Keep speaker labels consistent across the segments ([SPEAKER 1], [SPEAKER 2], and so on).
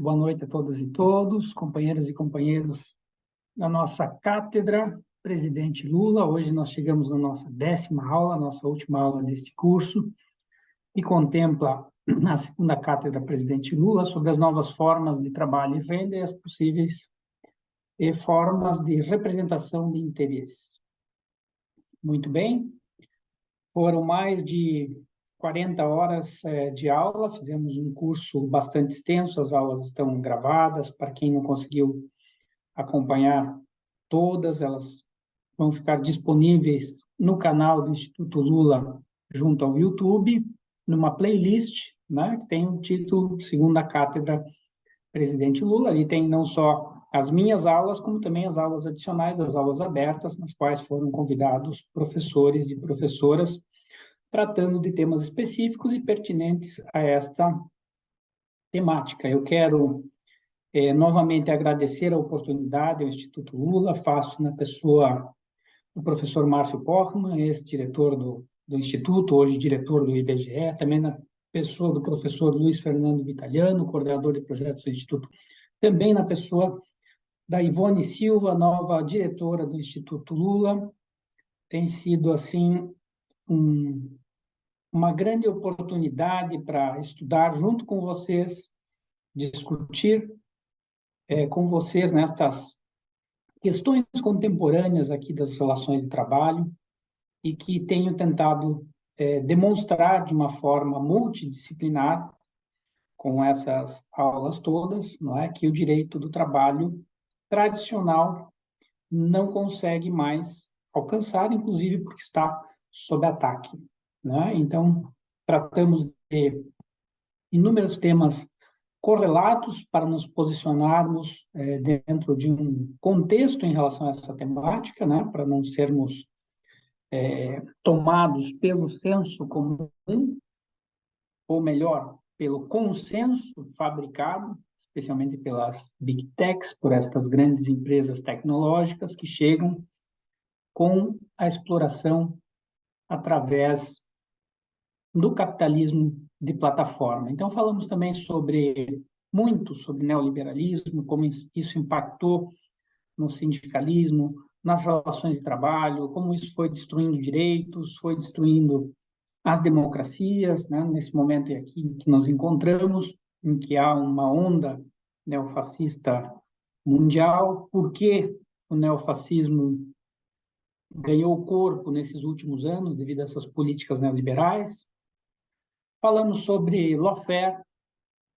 [SPEAKER 1] boa noite a todas e todos, companheiras e companheiros da nossa cátedra Presidente Lula. Hoje nós chegamos na nossa 10ª aula, nossa última aula deste curso, que contempla a segunda cátedra Presidente Lula sobre as novas formas de trabalho e renda e as possíveis formas de representação de interesses. Muito bem, foram mais de 40 horas de aula, fizemos um curso bastante extenso, as aulas estão gravadas, para quem não conseguiu acompanhar todas, elas vão ficar disponíveis no canal do Instituto Lula, junto ao YouTube, numa playlist, né, que tem o título Segunda Cátedra Presidente Lula. Ali tem não só as minhas aulas, como também as aulas adicionais, as aulas abertas, nas quais foram convidados professores e professoras, tratando de temas específicos e pertinentes a esta temática. Eu quero novamente agradecer a oportunidade ao Instituto Lula, faço na pessoa do professor Márcio Pochmann, ex-diretor do Instituto, hoje diretor do IBGE, também na pessoa do professor Luiz Fernando Vitaliano, coordenador de projetos do Instituto, também na pessoa da Ivone Silva, nova diretora do Instituto Lula. Tem sido, assim, uma grande oportunidade para estudar junto com vocês, discutir com vocês nestas questões contemporâneas aqui das relações de trabalho e que tenho tentado demonstrar de uma forma multidisciplinar com essas aulas todas, não é, que o direito do trabalho tradicional não consegue mais alcançar, inclusive porque está sob ataque, né? Então, tratamos de inúmeros temas correlatos para nos posicionarmos dentro de um contexto em relação a essa temática, né? Para não sermos tomados pelo senso comum, ou melhor, pelo consenso fabricado, especialmente pelas Big Techs, por estas grandes empresas tecnológicas que chegam com a exploração através do capitalismo de plataforma. Então, falamos também muito sobre neoliberalismo, como isso impactou no sindicalismo, nas relações de trabalho, como isso foi destruindo direitos, foi destruindo as democracias, né? Nesse momento aqui em que nos encontramos, em que há uma onda neofascista mundial. Por que o neofascismo ganhou corpo nesses últimos anos devido a essas políticas neoliberais? Falamos sobre lawfare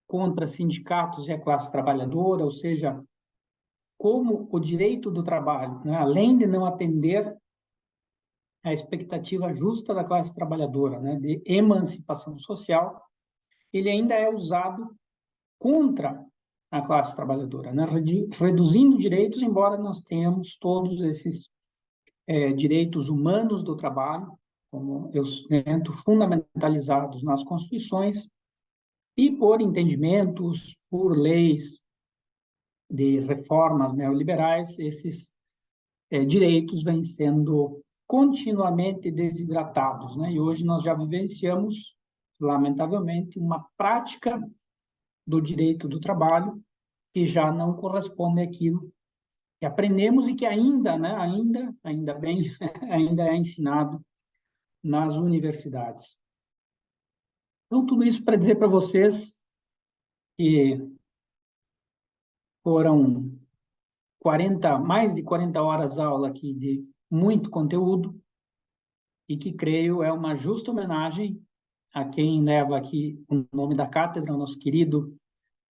[SPEAKER 1] contra sindicatos e a classe trabalhadora, ou seja, como o direito do trabalho, né, além de não atender à expectativa justa da classe trabalhadora, né, de emancipação social, ele ainda é usado contra a classe trabalhadora, né, reduzindo direitos, embora nós tenhamos todos esses direitos humanos do trabalho, como eu sinto, fundamentalizados nas constituições, e por entendimentos, por leis de reformas neoliberais, esses direitos vêm sendo continuamente desidratados, né? E hoje nós já vivenciamos, lamentavelmente, uma prática do direito do trabalho que já não corresponde àquilo que aprendemos e que ainda, né, ainda bem, ainda é ensinado nas universidades. Então, tudo isso para dizer para vocês que foram mais de 40 horas aula aqui de muito conteúdo e que, creio, é uma justa homenagem a quem leva aqui o nome da cátedra, o nosso querido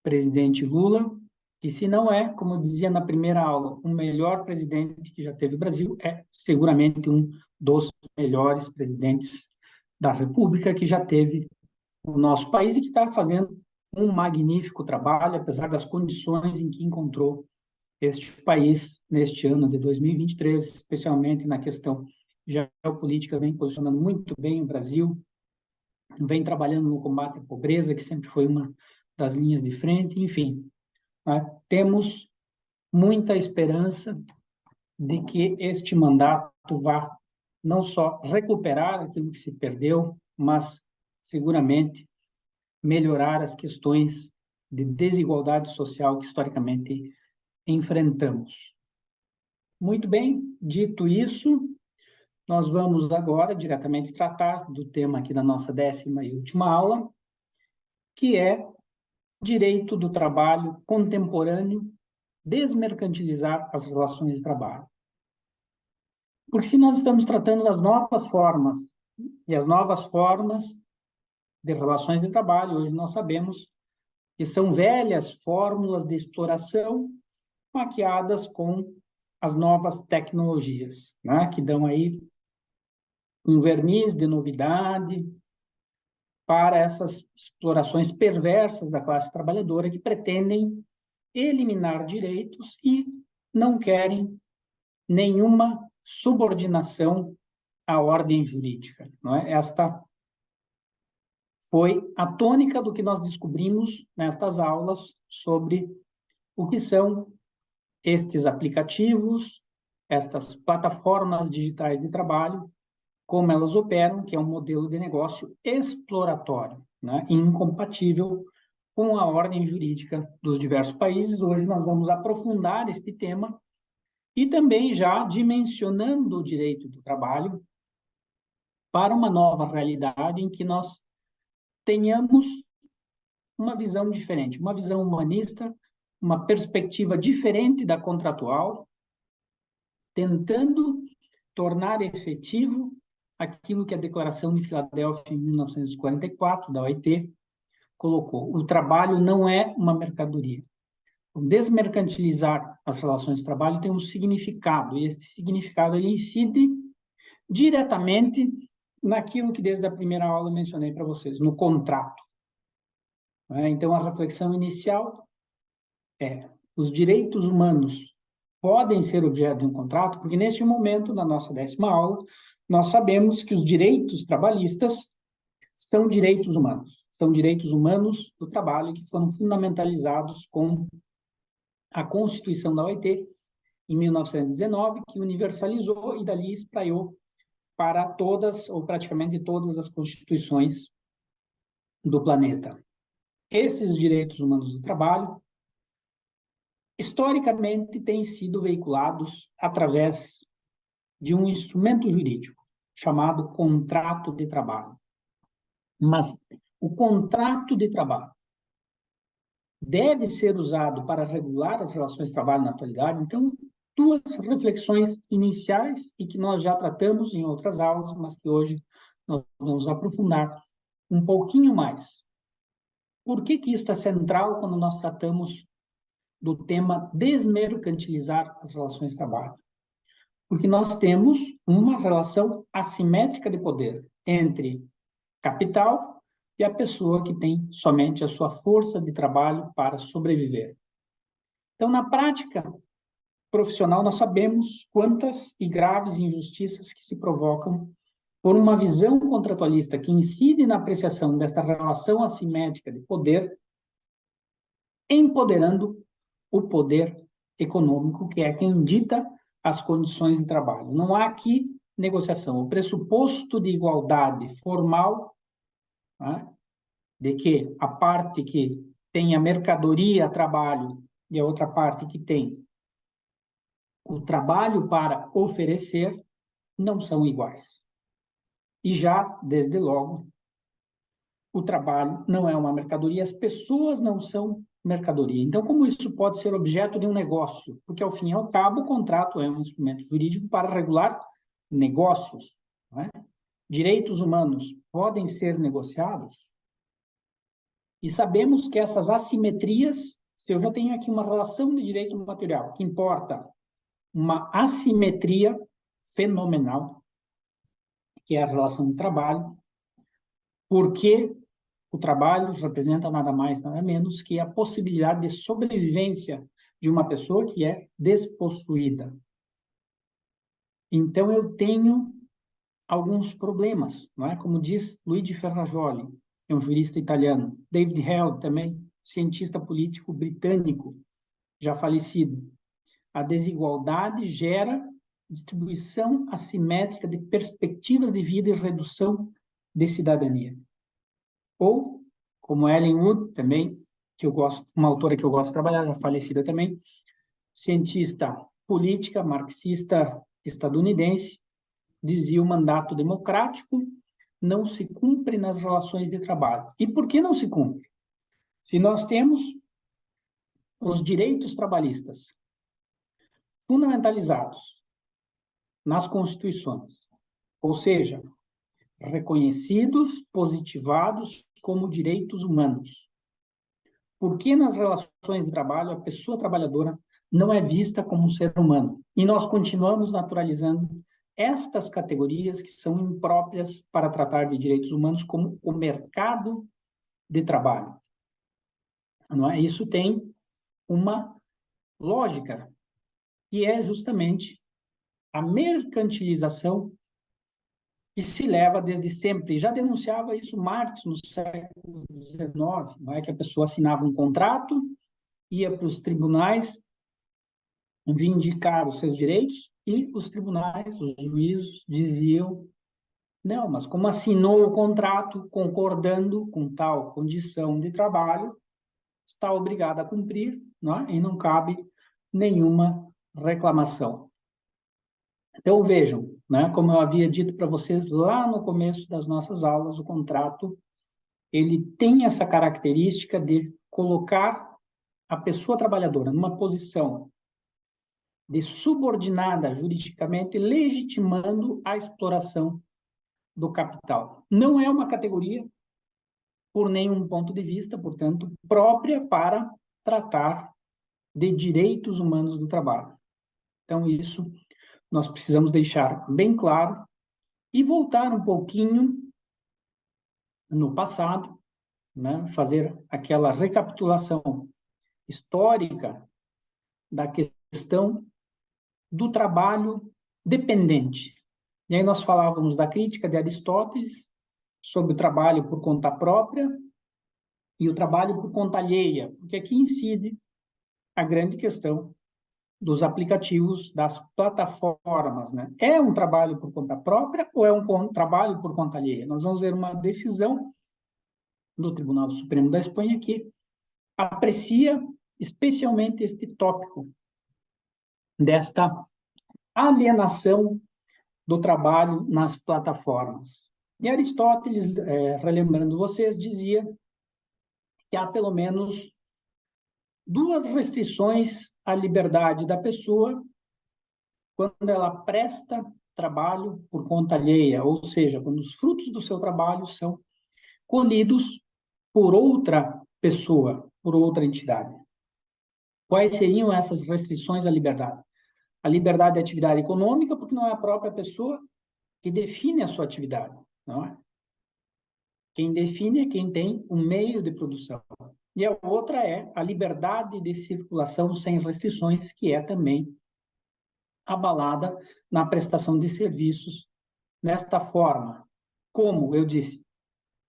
[SPEAKER 1] presidente Lula, que, se não é, como eu dizia na primeira aula, o melhor presidente que já teve o Brasil, é seguramente um dos melhores presidentes da República que já teve o nosso país e que está fazendo um magnífico trabalho, apesar das condições em que encontrou este país neste ano de 2023, especialmente na questão geopolítica, vem posicionando muito bem o Brasil, vem trabalhando no combate à pobreza, que sempre foi uma das linhas de frente, enfim. Né? Temos muita esperança de que este mandato vá não só recuperar aquilo que se perdeu, mas seguramente melhorar as questões de desigualdade social que historicamente enfrentamos. Muito bem, dito isso, nós vamos agora diretamente tratar do tema aqui da nossa 10ª e última aula, que é direito do trabalho contemporâneo, desmercantilizar as relações de trabalho. Porque se nós estamos tratando das novas formas, e as novas formas de relações de trabalho, hoje nós sabemos que são velhas fórmulas de exploração maquiadas com as novas tecnologias, né, que dão aí um verniz de novidade para essas explorações perversas da classe trabalhadora que pretendem eliminar direitos e não querem nenhuma subordinação à ordem jurídica. Não é? Esta foi a tônica do que nós descobrimos nestas aulas sobre o que são estes aplicativos, estas plataformas digitais de trabalho, como elas operam, que é um modelo de negócio exploratório, né, incompatível com a ordem jurídica dos diversos países. Hoje nós vamos aprofundar este tema e também já dimensionando o direito do trabalho para uma nova realidade em que nós tenhamos uma visão diferente, uma visão humanista, uma perspectiva diferente da contratual, tentando tornar efetivo aquilo que a Declaração de Filadélfia, em 1944, da OIT, colocou. O trabalho não é uma mercadoria. Desmercantilizar as relações de trabalho tem um significado, e este significado ele incide diretamente naquilo que desde a primeira aula eu mencionei para vocês, no contrato. Então, a reflexão inicial é: os direitos humanos podem ser objeto de um contrato? Porque neste momento, na nossa 10ª aula, nós sabemos que os direitos trabalhistas são direitos humanos do trabalho que foram fundamentalizados com a Constituição da OIT, em 1919, que universalizou e dali espraiou para todas, ou praticamente todas, as constituições do planeta. Esses direitos humanos do trabalho, historicamente, têm sido veiculados através de um instrumento jurídico chamado contrato de trabalho. Mas o contrato de trabalho deve ser usado para regular as relações de trabalho na atualidade? Então, duas reflexões iniciais e que nós já tratamos em outras aulas, mas que hoje nós vamos aprofundar um pouquinho mais. Por que isso é central quando nós tratamos do tema desmercantilizar as relações de trabalho? Porque nós temos uma relação assimétrica de poder entre capital e a pessoa que tem somente a sua força de trabalho para sobreviver. Então, na prática profissional, nós sabemos quantas e graves injustiças que se provocam por uma visão contratualista que incide na apreciação desta relação assimétrica de poder, empoderando o poder econômico, que é quem dita as condições de trabalho. Não há aqui negociação. O pressuposto de igualdade formal, né, de que a parte que tem a mercadoria, trabalho, e a outra parte que tem o trabalho para oferecer, não são iguais. E já, desde logo, o trabalho não é uma mercadoria, as pessoas não são mercadoria. Então, como isso pode ser objeto de um negócio? Porque, ao fim e ao cabo, o contrato é um instrumento jurídico para regular negócios. Não é? Direitos humanos podem ser negociados? E sabemos que essas assimetrias, se eu já tenho aqui uma relação de direito material, que importa uma assimetria fenomenal, que é a relação de trabalho, porque o trabalho representa nada mais, nada menos que a possibilidade de sobrevivência de uma pessoa que é despossuída. Então, eu tenho alguns problemas, não é? Como diz Luigi Ferrajoli, é um jurista italiano, David Held também, cientista político britânico, já falecido. A desigualdade gera distribuição assimétrica de perspectivas de vida e redução de cidadania. Ou, como Ellen Wood, também que eu gosto, uma autora que eu gosto de trabalhar, já falecida também, cientista política, marxista estadunidense, dizia: o mandato democrático não se cumpre nas relações de trabalho. E por que não se cumpre? Se nós temos os direitos trabalhistas fundamentalizados nas constituições, ou seja, reconhecidos, positivados como direitos humanos, por que nas relações de trabalho a pessoa trabalhadora não é vista como um ser humano? E nós continuamos naturalizando estas categorias que são impróprias para tratar de direitos humanos, como o mercado de trabalho. Não é? Isso tem uma lógica, que é justamente a mercantilização que se leva desde sempre. Já denunciava isso Marx no século XIX, não é? Que a pessoa assinava um contrato, ia para os tribunais vindicar os seus direitos e os tribunais, os juízes diziam: não, mas como assinou o contrato concordando com tal condição de trabalho, está obrigado a cumprir, não é? E não cabe nenhuma reclamação. Então, vejam, né, como eu havia dito para vocês lá no começo das nossas aulas, o contrato, ele tem essa característica de colocar a pessoa trabalhadora numa posição de subordinada juridicamente, legitimando a exploração do capital. Não é uma categoria, por nenhum ponto de vista, portanto, própria para tratar de direitos humanos do trabalho. Então, isso nós precisamos deixar bem claro e voltar um pouquinho no passado, né? Fazer aquela recapitulação histórica da questão do trabalho dependente. E aí nós falávamos da crítica de Aristóteles sobre o trabalho por conta própria e o trabalho por conta alheia, porque aqui incide a grande questão dos aplicativos, das plataformas, né? É um trabalho por conta própria ou é um trabalho por conta alheia? Nós vamos ver uma decisão do Tribunal Supremo da Espanha que aprecia especialmente este tópico desta alienação do trabalho nas plataformas. E Aristóteles, relembrando vocês, dizia que há pelo menos duas restrições à liberdade da pessoa quando ela presta trabalho por conta alheia, ou seja, quando os frutos do seu trabalho são colhidos por outra pessoa, por outra entidade. Quais seriam essas restrições à liberdade? A liberdade de atividade econômica, porque não é a própria pessoa que define a sua atividade, não é? Quem define é quem tem o meio de produção. E a outra é a liberdade de circulação sem restrições, que é também abalada na prestação de serviços nesta forma. Como eu disse,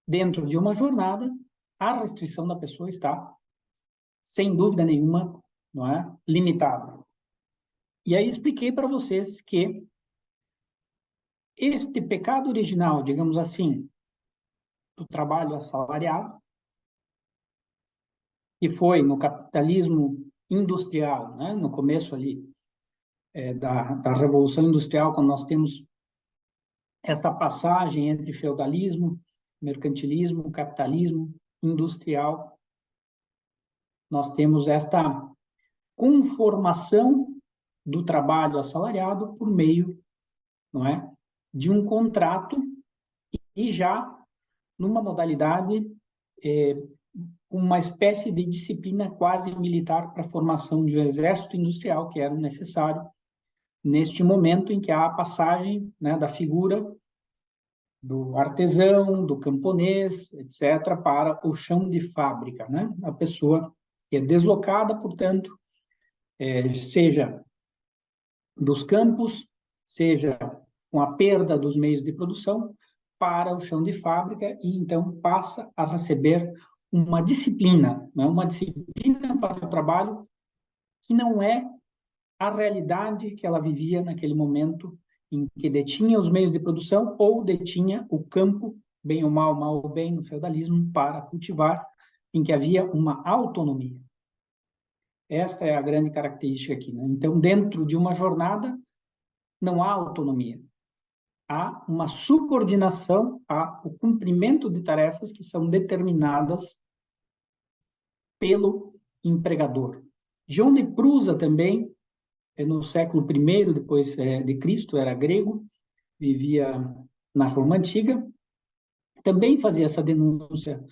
[SPEAKER 1] dentro de uma jornada, a restrição da pessoa está, sem dúvida nenhuma, não é, limitada. E aí expliquei para vocês que este pecado original, digamos assim, do trabalho assalariado, que foi no capitalismo industrial, né, no começo ali da Revolução Industrial, quando nós temos esta passagem entre feudalismo, mercantilismo, capitalismo industrial, nós temos esta conformação do trabalho assalariado por meio, não é, de um contrato e já numa modalidade, uma espécie de disciplina quase militar para a formação de um exército industrial que era necessário neste momento em que há a passagem, né, da figura do artesão, do camponês, etc., para o chão de fábrica, né? A pessoa que é deslocada, portanto, seja dos campos, seja com a perda dos meios de produção, para o chão de fábrica e então passa a receber uma disciplina, né? Uma disciplina para o trabalho que não é a realidade que ela vivia naquele momento em que detinha os meios de produção ou detinha o campo, bem ou mal, mal ou bem, no feudalismo, para cultivar em que havia uma autonomia. Esta é a grande característica aqui, né? Então, dentro de uma jornada, não há autonomia. Há uma subordinação ao cumprimento de tarefas que são determinadas pelo empregador. João de Prusa também, no século I depois de Cristo, era grego, vivia na Roma Antiga, também fazia essa denúncia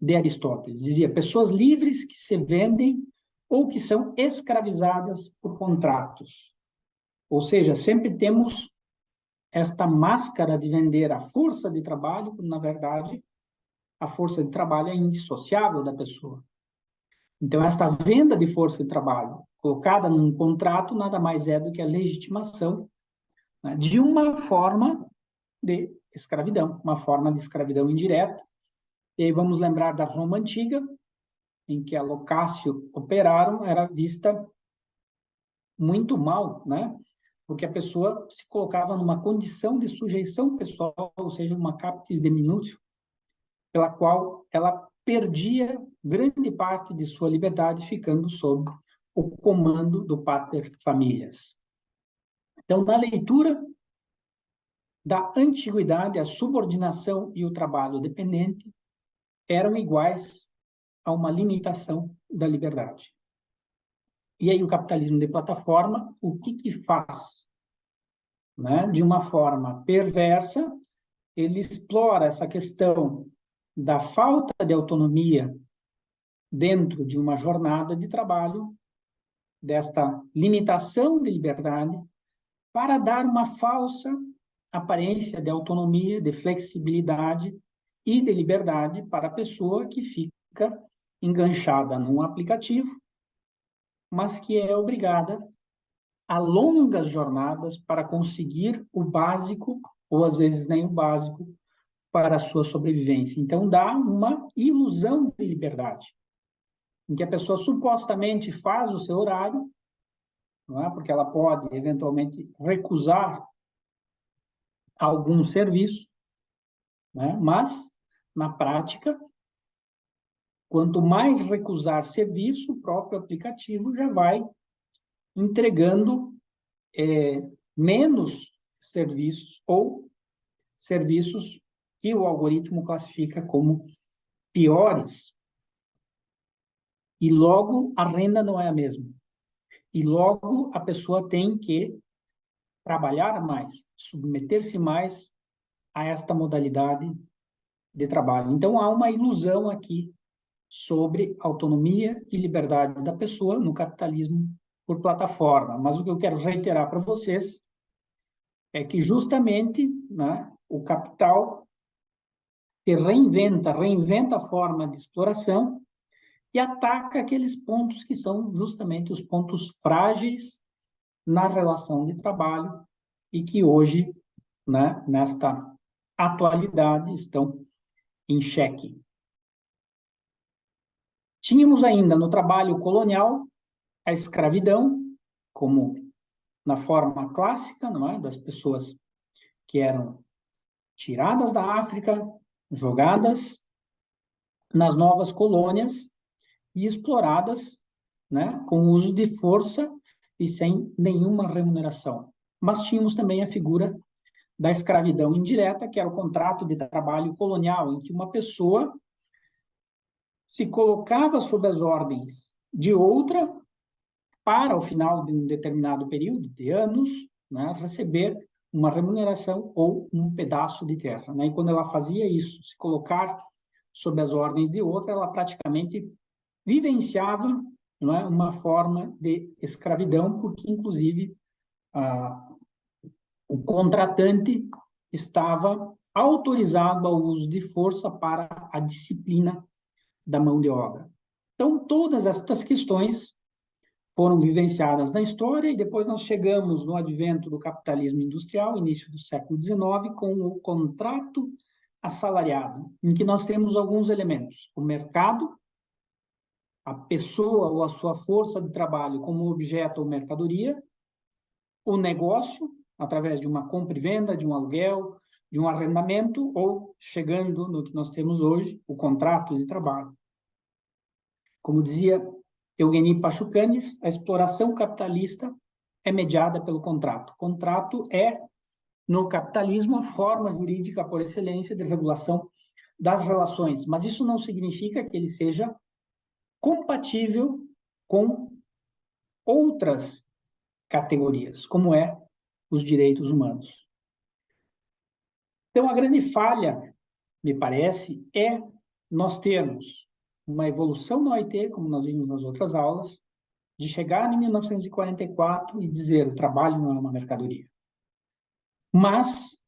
[SPEAKER 1] de Aristóteles. Dizia, pessoas livres que se vendem ou que são escravizadas por contratos. Ou seja, sempre temos esta máscara de vender a força de trabalho, quando, na verdade, a força de trabalho é indissociável da pessoa. Então, esta venda de força de trabalho colocada num contrato nada mais é do que a legitimação, né, de uma forma de escravidão, uma forma de escravidão indireta. E aí vamos lembrar da Roma Antiga, em que a locatio operarum era vista muito mal, né? Porque a pessoa se colocava numa condição de sujeição pessoal, ou seja, uma captis deminutio, pela qual ela perdia grande parte de sua liberdade, ficando sob o comando do pater familias. Então, na leitura da antiguidade, a subordinação e o trabalho dependente eram iguais a uma limitação da liberdade. E aí o capitalismo de plataforma, o que faz? Né? De uma forma perversa, ele explora essa questão da falta de autonomia dentro de uma jornada de trabalho, desta limitação de liberdade, para dar uma falsa aparência de autonomia, de flexibilidade e de liberdade para a pessoa que fica enganchada num aplicativo, mas que é obrigada a longas jornadas para conseguir o básico, ou às vezes nem o básico, para a sua sobrevivência. Então, dá uma ilusão de liberdade, em que a pessoa supostamente faz o seu horário, não é? Porque ela pode, eventualmente, recusar algum serviço, né? Mas, na prática, quanto mais recusar serviço, o próprio aplicativo já vai entregando menos serviços ou serviços que o algoritmo classifica como piores. E logo a renda não é a mesma. E logo a pessoa tem que trabalhar mais, submeter-se mais a esta modalidade de trabalho. Então há uma ilusão aqui sobre autonomia e liberdade da pessoa no capitalismo por plataforma. Mas o que eu quero reiterar para vocês é que justamente, né, o capital se reinventa a forma de exploração e ataca aqueles pontos que são justamente os pontos frágeis na relação de trabalho e que hoje, né, nesta atualidade, estão em xeque. Tínhamos ainda no trabalho colonial a escravidão, como na forma clássica, não é, das pessoas que eram tiradas da África, jogadas nas novas colônias e exploradas, né, com o uso de força e sem nenhuma remuneração. Mas tínhamos também a figura da escravidão indireta, que era o contrato de trabalho colonial, em que uma pessoa se colocava sob as ordens de outra para, ao final de um determinado período, de anos, né, receber uma remuneração ou um pedaço de terra. Né? E quando ela fazia isso, se colocar sob as ordens de outra, ela praticamente vivenciava, não é, uma forma de escravidão, porque, inclusive, o contratante estava autorizado ao uso de força para a disciplina da mão de obra. Então, todas estas questões foram vivenciadas na história e depois nós chegamos no advento do capitalismo industrial, início do século XIX, com o contrato assalariado, em que nós temos alguns elementos. O mercado, a pessoa ou a sua força de trabalho como objeto ou mercadoria, o negócio, através de uma compra e venda, de um aluguel, de um arrendamento, ou chegando no que nós temos hoje, o contrato de trabalho. Como dizia Eugenie Pachucanes, a exploração capitalista é mediada pelo contrato. Contrato é, no capitalismo, a forma jurídica por excelência de regulação das relações, mas isso não significa que ele seja compatível com outras categorias, como é os direitos humanos. Então, a grande falha, me parece, é nós termos uma evolução na OIT, como nós vimos nas outras aulas, de chegar em 1944 e dizer o trabalho não é uma mercadoria. Mas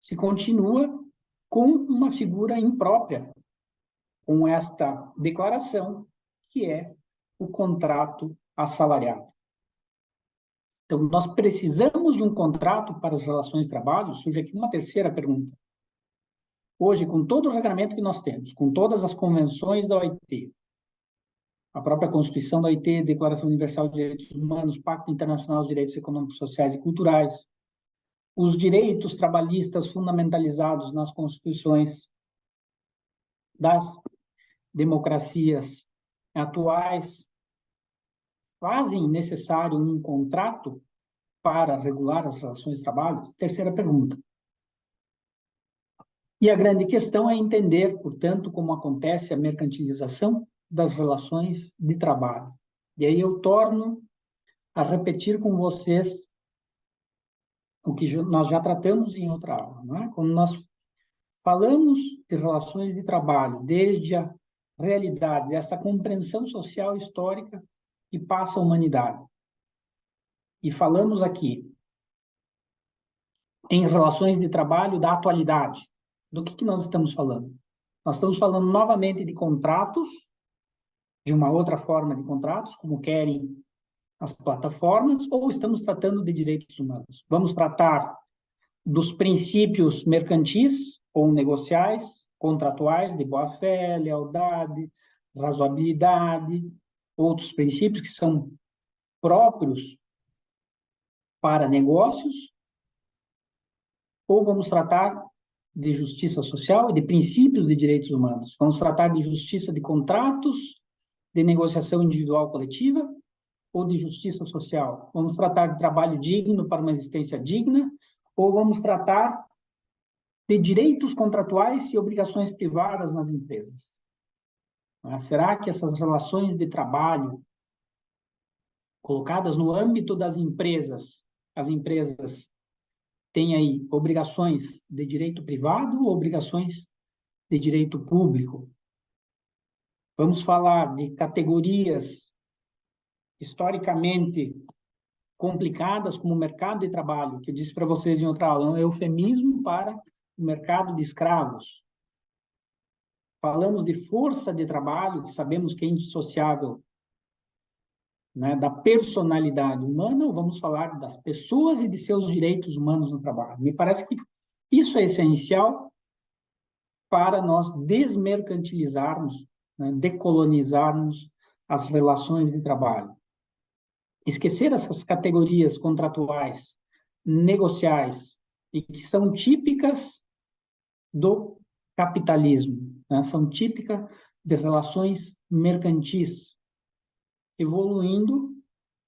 [SPEAKER 1] se continua com uma figura imprópria, com esta declaração, que é o contrato assalariado. Então, nós precisamos de um contrato para as relações de trabalho? Surge aqui uma terceira pergunta. Hoje, com todo o regramento que nós temos, com todas as convenções da OIT, a própria Constituição da OIT, Declaração Universal de Direitos Humanos, Pacto Internacional dos Direitos Econômicos, Sociais e Culturais, os direitos trabalhistas fundamentalizados nas constituições das democracias atuais, fazem necessário um contrato para regular as relações de trabalho? Terceira pergunta. E a grande questão é entender, portanto, como acontece a mercantilização das relações de trabalho. E aí eu torno a repetir com vocês o que nós já tratamos em outra aula, não é? Quando nós falamos de relações de trabalho, desde a realidade, dessa compreensão social histórica que passa a humanidade. E falamos aqui em relações de trabalho da atualidade. Do que nós estamos falando? Nós estamos falando novamente de contratos, de uma outra forma de contratos, como querem as plataformas, ou estamos tratando de direitos humanos? Vamos tratar dos princípios mercantis ou negociais, contratuais, de boa-fé, lealdade, razoabilidade, outros princípios que são próprios para negócios, ou vamos tratar de justiça social e de princípios de direitos humanos? Vamos tratar de justiça de contratos, de negociação individual coletiva, ou de justiça social? Vamos tratar de trabalho digno para uma existência digna, ou vamos tratar de direitos contratuais e obrigações privadas nas empresas? Será que essas relações de trabalho colocadas no âmbito das empresas, as empresas têm aí obrigações de direito privado ou obrigações de direito público? Vamos falar de categorias historicamente complicadas, como o mercado de trabalho, que eu disse para vocês em outra aula, é um eufemismo para o mercado de escravos. Falamos de força de trabalho, que sabemos que é indissociável, né, da personalidade humana, ou vamos falar das pessoas e de seus direitos humanos no trabalho? Me parece que isso é essencial para nós desmercantilizarmos, né, decolonizarmos as relações de trabalho. Esquecer essas categorias contratuais, negociais, e que são típicas do capitalismo, né? São típicas de relações mercantis, evoluindo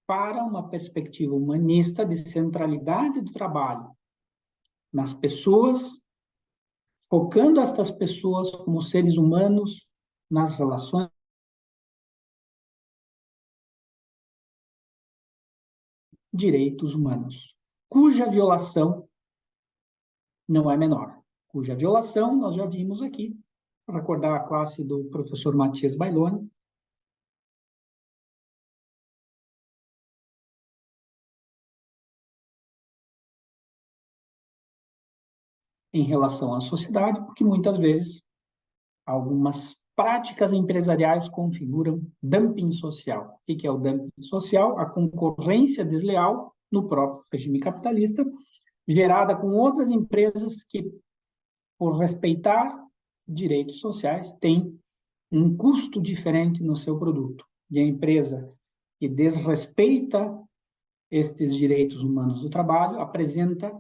[SPEAKER 1] para uma perspectiva humanista de centralidade do trabalho nas pessoas, focando estas pessoas como seres humanos nas relações, direitos humanos, cuja violação não é menor. Cuja violação, nós já vimos aqui, para recordar a classe do professor Matias Bailoni, em relação à sociedade, porque muitas vezes algumas práticas empresariais configuram dumping social. O que é o dumping social? A concorrência desleal no próprio regime capitalista, gerada com outras empresas que, por respeitar direitos sociais, têm um custo diferente no seu produto. E a empresa que desrespeita estes direitos humanos do trabalho apresenta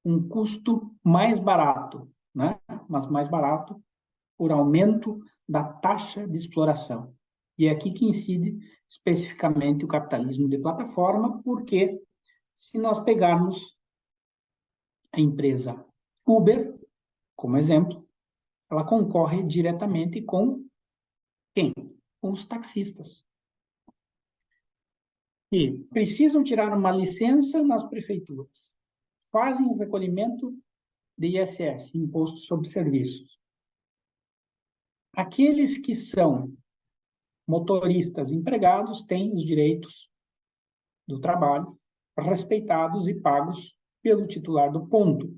[SPEAKER 1] um custo mais barato, né? Mas mais barato por aumento da taxa de exploração. E é aqui que incide especificamente o capitalismo de plataforma, porque se nós pegarmos a empresa Uber, como exemplo, ela concorre diretamente com quem? Com os taxistas, que precisam tirar uma licença nas prefeituras, fazem o recolhimento de ISS, Imposto sobre Serviços. Aqueles que são motoristas empregados têm os direitos do trabalho respeitados e pagos pelo titular do ponto.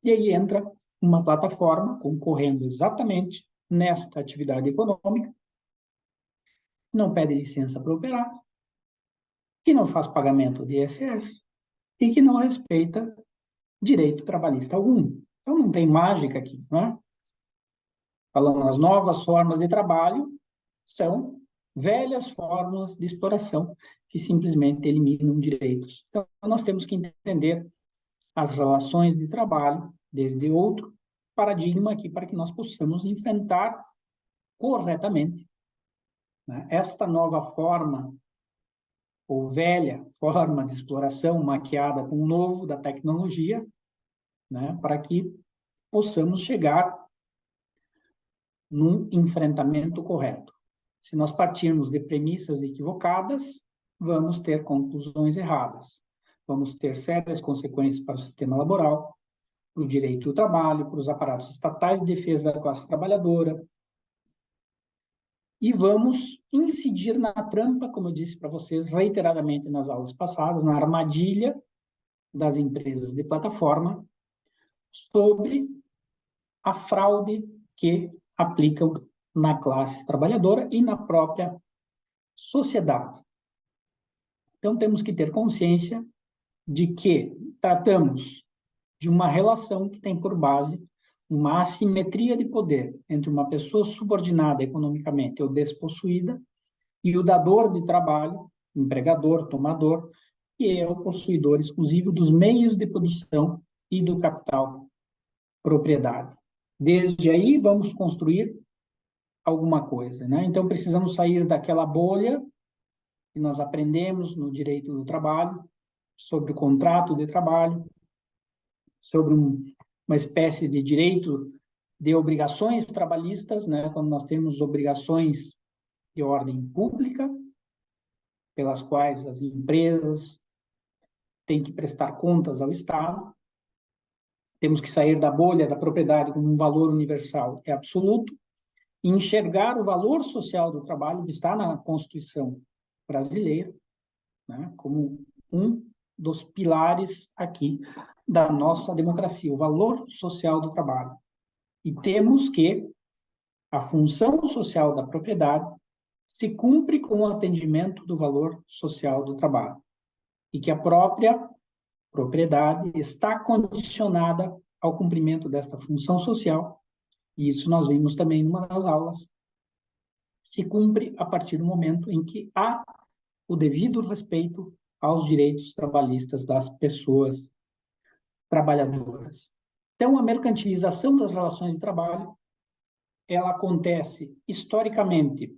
[SPEAKER 1] E aí entra uma plataforma concorrendo exatamente nesta atividade econômica, não pede licença para operar, que não faz pagamento de ISS e que não respeita direito trabalhista algum. Então não tem mágica aqui, não é? Falando, as novas formas de trabalho são velhas formas de exploração que simplesmente eliminam direitos. Então nós temos que entender as relações de trabalho desde outro paradigma aqui para que nós possamos enfrentar corretamente, né, esta nova forma ou velha forma de exploração maquiada com o novo da tecnologia, né, para que possamos chegar num enfrentamento correto. Se nós partirmos de premissas equivocadas, vamos ter conclusões erradas. Vamos ter sérias consequências para o sistema laboral, para o direito do trabalho, para os aparatos estatais de defesa da classe trabalhadora. E vamos incidir na trampa, como eu disse para vocês reiteradamente nas aulas passadas, na armadilha das empresas de plataforma sobre a fraude que aplicam na classe trabalhadora e na própria sociedade. Então, temos que ter consciência de que tratamos de uma relação que tem por base uma assimetria de poder entre uma pessoa subordinada economicamente ou despossuída e o dador de trabalho, empregador, tomador, que é o possuidor exclusivo dos meios de produção e do capital propriedade. Desde aí, vamos construir alguma coisa, né? Então, precisamos sair daquela bolha que nós aprendemos no direito do trabalho, sobre o contrato de trabalho, sobre uma espécie de direito de obrigações trabalhistas, né? Quando nós temos obrigações de ordem pública, pelas quais as empresas têm que prestar contas ao Estado. Temos que sair da bolha da propriedade como um valor universal e absoluto, e enxergar o valor social do trabalho, que está na Constituição brasileira, né, como um dos pilares aqui da nossa democracia, o valor social do trabalho. E temos que a função social da propriedade se cumpre com o atendimento do valor social do trabalho, e que a própria propriedade está condicionada ao cumprimento desta função social, e isso nós vimos também em uma das aulas, se cumpre a partir do momento em que há o devido respeito aos direitos trabalhistas das pessoas trabalhadoras. Então, a mercantilização das relações de trabalho, ela acontece historicamente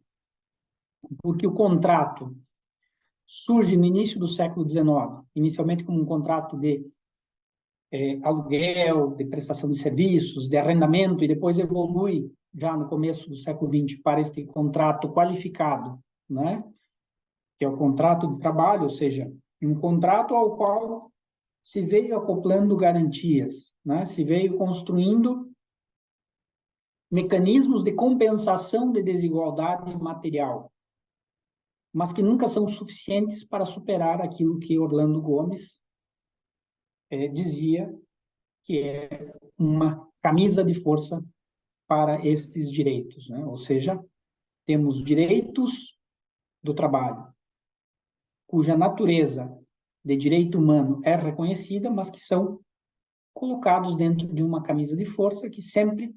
[SPEAKER 1] porque o contrato surge no início do século XIX, inicialmente como um contrato de aluguel, de prestação de serviços, de arrendamento, e depois evolui, já no começo do século XX, para este contrato qualificado, né? Que é o contrato de trabalho, ou seja, um contrato ao qual se veio acoplando garantias, né? Se veio construindo mecanismos de compensação de desigualdade material, mas que nunca são suficientes para superar aquilo que Orlando Gomes dizia que é uma camisa de força para estes direitos, né? Ou seja, temos direitos do trabalho, cuja natureza de direito humano é reconhecida, mas que são colocados dentro de uma camisa de força que sempre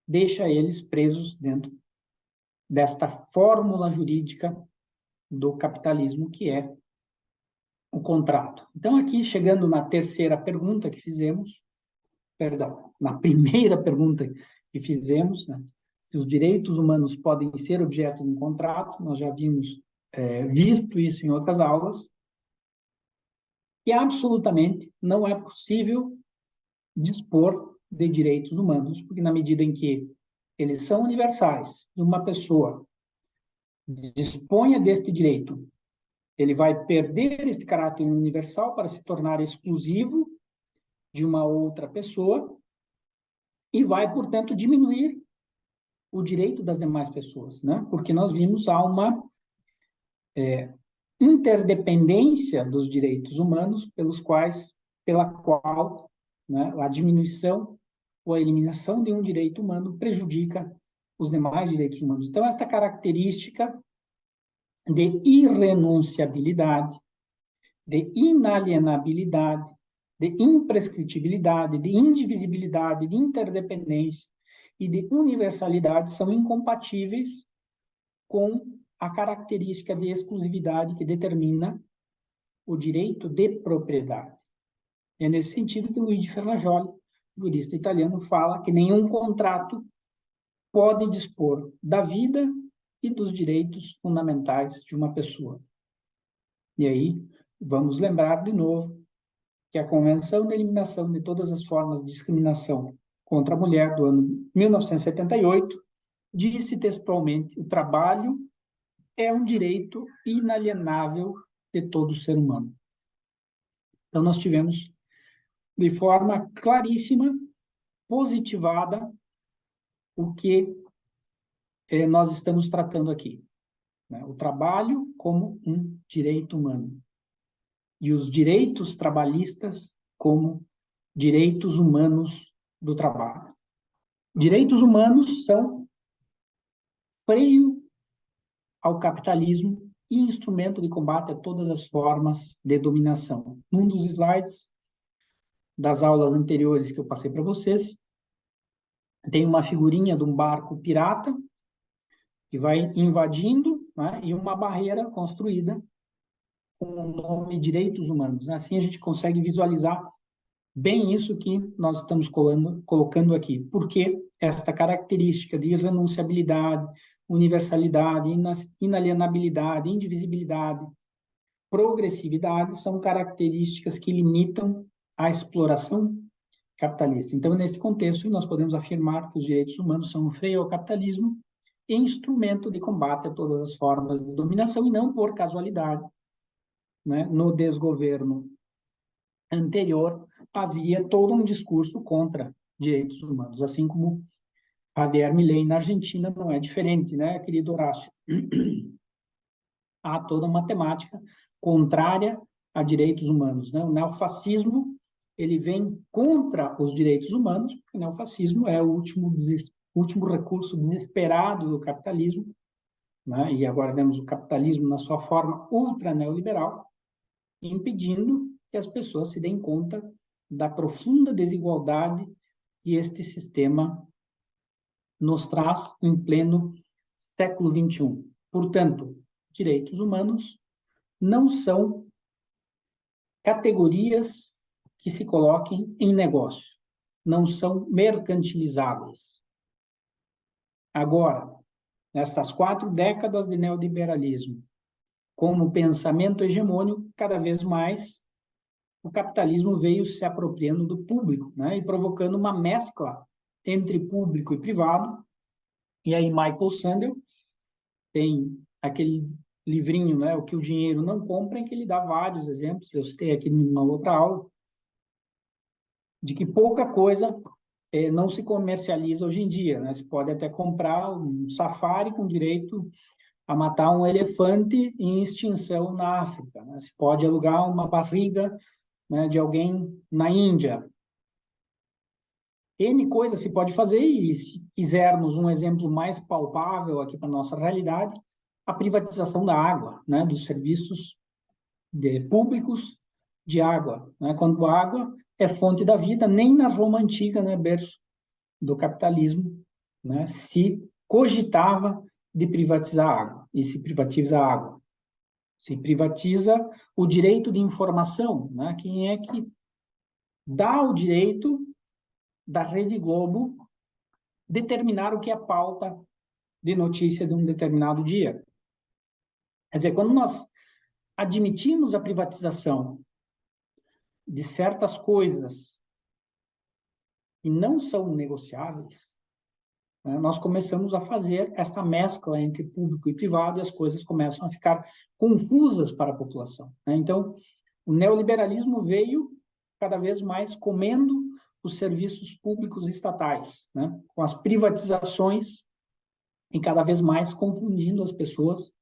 [SPEAKER 1] deixa eles presos dentro desta fórmula jurídica do capitalismo, que é o contrato. Então, aqui, chegando na terceira pergunta que fizemos, perdão, na primeira pergunta que fizemos, né? Se os direitos humanos podem ser objeto de um contrato, nós já vimos visto isso em outras aulas, e absolutamente não é possível dispor de direitos humanos, porque na medida em que eles são universais e uma pessoa disponha deste direito, ele vai perder este caráter universal para se tornar exclusivo de uma outra pessoa e vai, portanto, diminuir o direito das demais pessoas, né? Porque nós vimos há uma interdependência dos direitos humanos pela qual, né, a diminuição ou a eliminação de um direito humano prejudica os demais direitos humanos. Então, esta característica de irrenunciabilidade, de inalienabilidade, de imprescritibilidade, de indivisibilidade, de interdependência e de universalidade são incompatíveis com a característica de exclusividade que determina o direito de propriedade. É nesse sentido que Luigi Ferrajoli, jurista italiano, fala que nenhum contrato pode dispor da vida e dos direitos fundamentais de uma pessoa. E aí, vamos lembrar de novo que a Convenção de Eliminação de Todas as Formas de Discriminação contra a Mulher, do ano 1978, disse textualmente: o trabalho é um direito inalienável de todo ser humano. Então, nós tivemos, de forma claríssima, positivada, o que nós estamos tratando aqui, né? O trabalho como um direito humano. E os direitos trabalhistas como direitos humanos do trabalho. Direitos humanos são freio ao capitalismo e instrumento de combate a todas as formas de dominação. Num dos slides das aulas anteriores que eu passei para vocês, tem uma figurinha de um barco pirata que vai invadindo, né, e uma barreira construída com o nome Direitos Humanos. Assim a gente consegue visualizar bem isso que nós estamos colocando aqui. Porque esta característica de irrenunciabilidade, universalidade, inalienabilidade, indivisibilidade, progressividade são características que limitam a exploração capitalista. Então, nesse contexto, nós podemos afirmar que os direitos humanos são um freio ao capitalismo e instrumento de combate a todas as formas de dominação, e não por casualidade, né? No desgoverno anterior, havia todo um discurso contra direitos humanos, assim como Javier Milei na Argentina não é diferente, né, querido Horácio? Há toda uma temática contrária a direitos humanos, né? O neofascismo, ele vem contra os direitos humanos, porque o neofascismo é o último recurso desesperado do capitalismo, né? E agora vemos o capitalismo na sua forma ultra neoliberal, impedindo que as pessoas se deem conta da profunda desigualdade que este sistema nos traz em pleno século XXI. Portanto, direitos humanos não são categorias que se coloquem em negócio, não são mercantilizáveis. Agora, nestas 4 décadas de neoliberalismo, como pensamento hegemônico, cada vez mais o capitalismo veio se apropriando do público, né, e provocando uma mescla entre público e privado. E aí Michael Sandel tem aquele livrinho, né, O que o dinheiro não compra, em que ele dá vários exemplos, eu citei aqui numa outra aula, de que pouca coisa não se comercializa hoje em dia, né? Se pode até comprar um safari com direito a matar um elefante em extinção na África, né? Se pode alugar uma barriga, né, de alguém na Índia. N coisas se pode fazer, e se quisermos um exemplo mais palpável aqui para a nossa realidade, a privatização da água, né, dos serviços públicos de água, né? Quando a água é fonte da vida, nem na Roma antiga, né, berço do capitalismo, né, se cogitava de privatizar a água, e se privatiza a água. Se privatiza o direito de informação, né? Quem é que dá o direito da Rede Globo determinar o que é pauta de notícia de um determinado dia. Quer dizer, quando nós admitimos a privatização de certas coisas que não são negociáveis, né, nós começamos a fazer essa mescla entre público e privado e as coisas começam a ficar confusas para a população, né? Então, o neoliberalismo veio cada vez mais comendo os serviços públicos estatais, né, com as privatizações e cada vez mais confundindo as pessoas,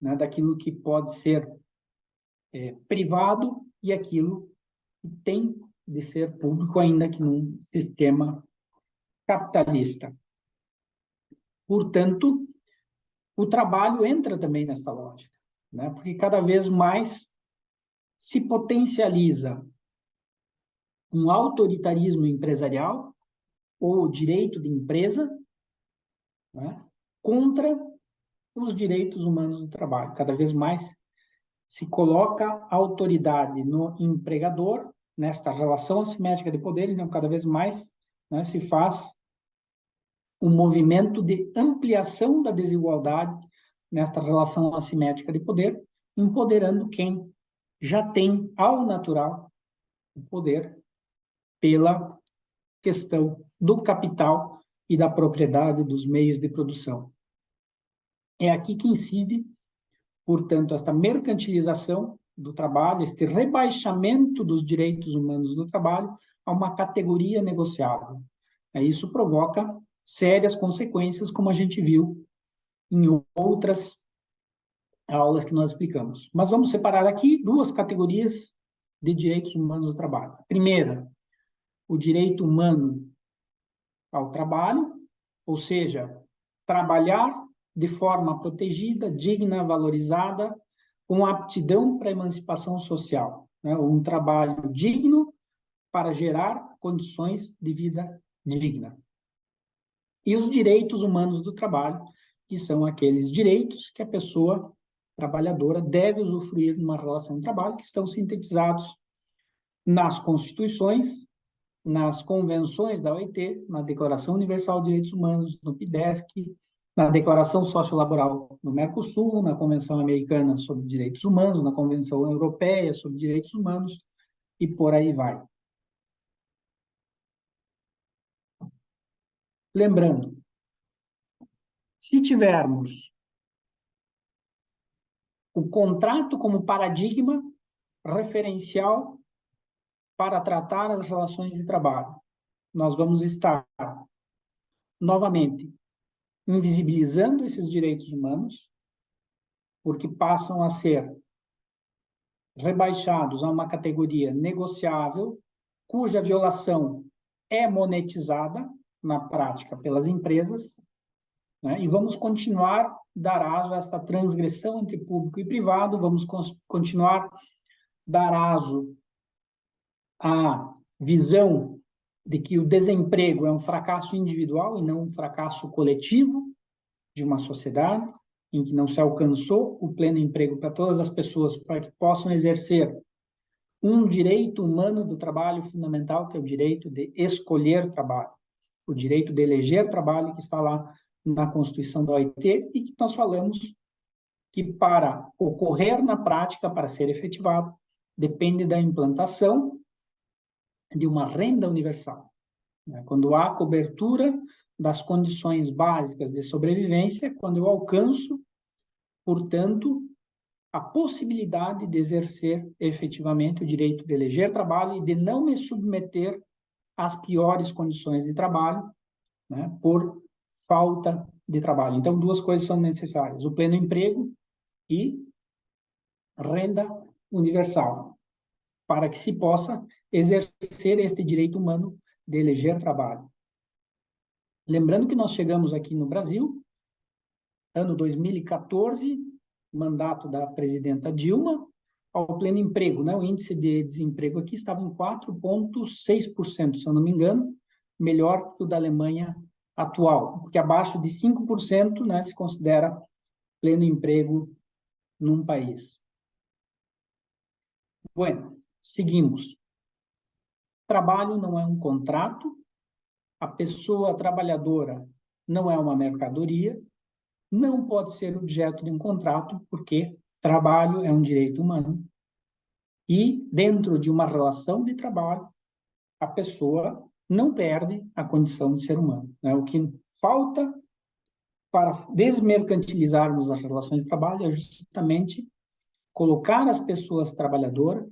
[SPEAKER 1] né, daquilo que pode ser privado e aquilo que tem de ser público, ainda que num sistema capitalista. Portanto, o trabalho entra também nessa lógica, né? Porque cada vez mais se potencializa um autoritarismo empresarial ou direito de empresa, né, contra os direitos humanos do trabalho. Cada vez mais se coloca a autoridade no empregador, nesta relação assimétrica de poder, então cada vez mais, né, se faz um movimento de ampliação da desigualdade nesta relação assimétrica de poder, empoderando quem já tem ao natural o poder pela questão do capital e da propriedade dos meios de produção. É aqui que incide, portanto, esta mercantilização do trabalho, este rebaixamento dos direitos humanos do trabalho a uma categoria negociável. Isso provoca sérias consequências, como a gente viu em outras aulas que nós explicamos. Mas vamos separar aqui duas categorias de direitos humanos do trabalho. A primeira, o direito humano ao trabalho, ou seja, trabalhar de forma protegida, digna, valorizada, com aptidão para a emancipação social, né? Um trabalho digno para gerar condições de vida digna. E os direitos humanos do trabalho, que são aqueles direitos que a pessoa trabalhadora deve usufruir numa relação de trabalho, que estão sintetizados nas constituições, nas convenções da OIT, na Declaração Universal de Direitos Humanos, no PIDESC, na Declaração Sociolaboral do Mercosul, na Convenção Americana sobre Direitos Humanos, na Convenção Europeia sobre Direitos Humanos, e por aí vai. Lembrando, se tivermos o contrato como paradigma referencial para tratar as relações de trabalho, nós vamos estar, novamente, invisibilizando esses direitos humanos, porque passam a ser rebaixados a uma categoria negociável, cuja violação é monetizada na prática pelas empresas, né? E vamos continuar dar aso a esta transgressão entre público e privado, vamos continuar dar aso à visão de que o desemprego é um fracasso individual e não um fracasso coletivo de uma sociedade, em que não se alcançou o pleno emprego para todas as pessoas, para que possam exercer um direito humano do trabalho fundamental, que é o direito de escolher trabalho, o direito de eleger trabalho, que está lá na Constituição da OIT, e que nós falamos que, para ocorrer na prática, para ser efetivado, depende da implantação de uma renda universal. Quando há cobertura das condições básicas de sobrevivência, quando eu alcanço, portanto, a possibilidade de exercer efetivamente o direito de eleger trabalho e de não me submeter às piores condições de trabalho, né, por falta de trabalho. Então, duas coisas são necessárias: o pleno emprego e renda universal, para que se possa exercer este direito humano de eleger trabalho. Lembrando que nós chegamos aqui no Brasil, ano 2014, mandato da presidenta Dilma, ao pleno emprego, né? O índice de desemprego aqui estava em 4,6%, se eu não me engano, melhor que o da Alemanha atual, porque abaixo de 5%, né, se considera pleno emprego num país. Bueno, seguimos. Trabalho não é um contrato, a pessoa trabalhadora não é uma mercadoria, não pode ser objeto de um contrato, porque trabalho é um direito humano. E, dentro de uma relação de trabalho, a pessoa não perde a condição de ser humano, né? O que falta para desmercantilizarmos as relações de trabalho é justamente colocar as pessoas trabalhadoras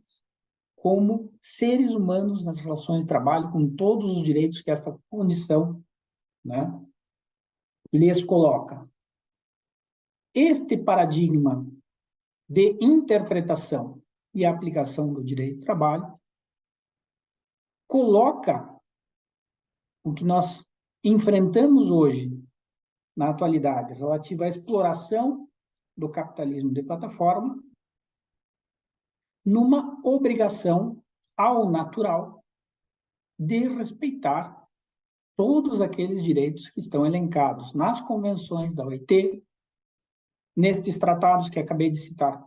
[SPEAKER 1] como seres humanos nas relações de trabalho, com todos os direitos que esta condição, né, lhes coloca. Este paradigma de interpretação e aplicação do direito do trabalho coloca o que nós enfrentamos hoje, na atualidade, relativo à exploração do capitalismo de plataforma, numa obrigação ao natural de respeitar todos aqueles direitos que estão elencados nas convenções da OIT, nestes tratados que acabei de citar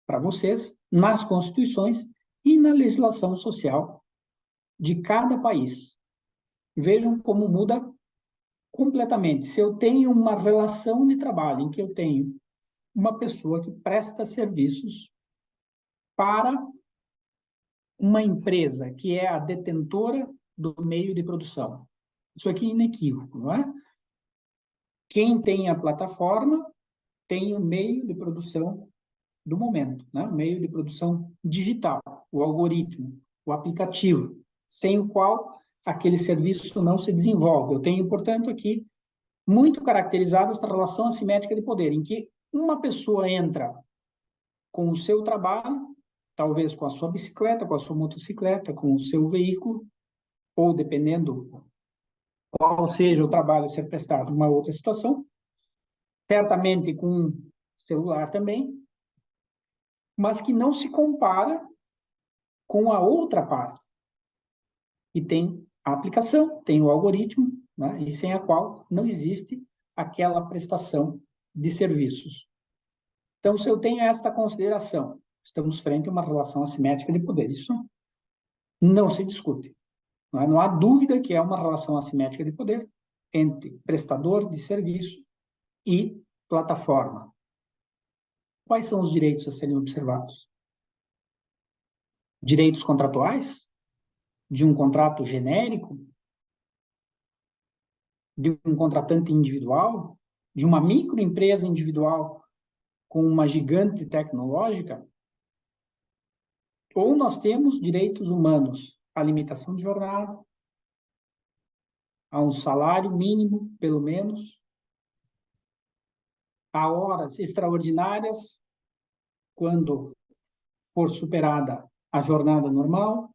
[SPEAKER 1] para vocês, nas constituições e na legislação social de cada país. Vejam como muda completamente. Se eu tenho uma relação de trabalho em que eu tenho uma pessoa que presta serviços para uma empresa que é a detentora do meio de produção. Isso aqui é inequívoco, não é? Quem tem a plataforma tem o meio de produção do momento, né? O meio de produção digital, o algoritmo, o aplicativo, sem o qual aquele serviço não se desenvolve. Eu tenho, portanto, aqui muito caracterizada esta relação assimétrica de poder, em que uma pessoa entra com o seu trabalho, talvez com a sua bicicleta, com a sua motocicleta, com o seu veículo, ou dependendo qual seja o trabalho a ser prestado, uma outra situação, certamente com celular também, mas que não se compara com a outra parte, que tem a aplicação, tem o algoritmo, né, e sem a qual não existe aquela prestação de serviços. Então, se eu tenho esta consideração, estamos frente a uma relação assimétrica de poder. Isso não se discute. Não há dúvida que é uma relação assimétrica de poder entre prestador de serviço e plataforma. Quais são os direitos a serem observados? Direitos contratuais? De um contrato genérico? De um contratante individual? De uma microempresa individual com uma gigante tecnológica? Ou nós temos direitos humanos à limitação de jornada, a um salário mínimo, pelo menos, a horas extraordinárias, quando for superada a jornada normal,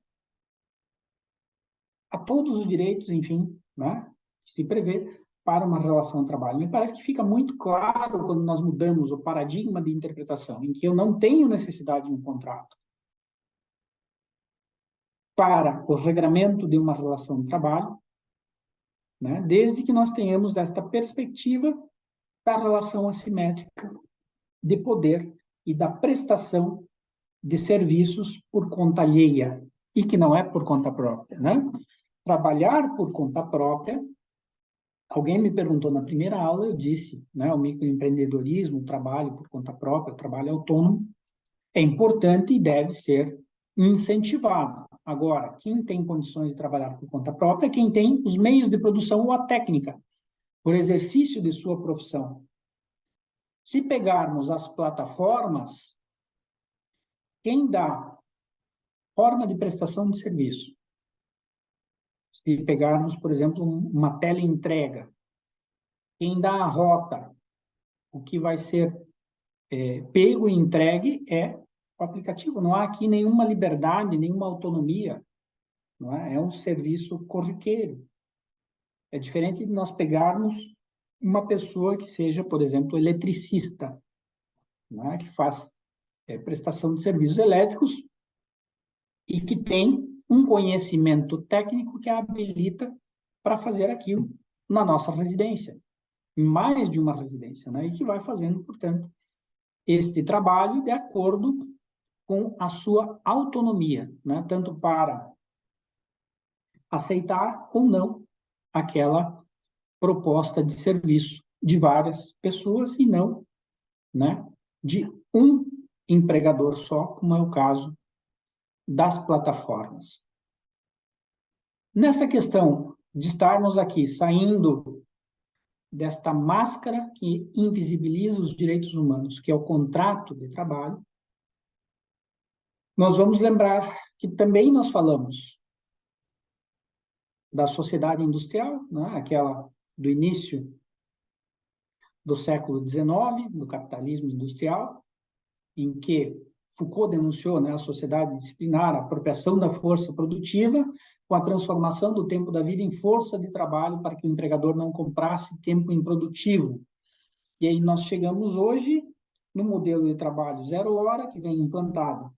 [SPEAKER 1] a todos os direitos, enfim, né, que se prevê para uma relação de trabalho. Me parece que fica muito claro quando nós mudamos o paradigma de interpretação, em que eu não tenho necessidade de um contrato para o regramento de uma relação de trabalho, né, desde que nós tenhamos esta perspectiva da relação assimétrica de poder e da prestação de serviços por conta alheia, e que não é por conta própria, né? Trabalhar por conta própria, alguém me perguntou na primeira aula, eu disse, né, o microempreendedorismo, o trabalho por conta própria, o trabalho autônomo, é importante e deve ser incentivado. Agora, quem tem condições de trabalhar por conta própria é quem tem os meios de produção ou a técnica, por exercício de sua profissão. Se pegarmos as plataformas, quem dá forma de prestação de serviço, se pegarmos, por exemplo, uma teleentrega, quem dá a rota, o que vai ser pego e entregue é o aplicativo. Não há aqui nenhuma liberdade, nenhuma autonomia. Não é? É um serviço corriqueiro. É diferente de nós pegarmos uma pessoa que seja, por exemplo, eletricista, não é? Que faz prestação de serviços elétricos e que tem um conhecimento técnico que a habilita para fazer aquilo na nossa residência, em mais de uma residência, né? E que vai fazendo, portanto, este trabalho de acordo com a sua autonomia, né? Tanto para aceitar ou não aquela proposta de serviço de várias pessoas e não, né, de um empregador só, como é o caso das plataformas. Nessa questão de estarmos aqui saindo desta máscara que invisibiliza os direitos humanos, que é o contrato de trabalho, nós vamos lembrar que também nós falamos da sociedade industrial, né, aquela do início do século XIX, do capitalismo industrial, em que Foucault denunciou, né, a sociedade disciplinar, a apropriação da força produtiva, com a transformação do tempo da vida em força de trabalho para que o empregador não comprasse tempo improdutivo. E aí nós chegamos hoje no modelo de trabalho zero hora, que vem implantado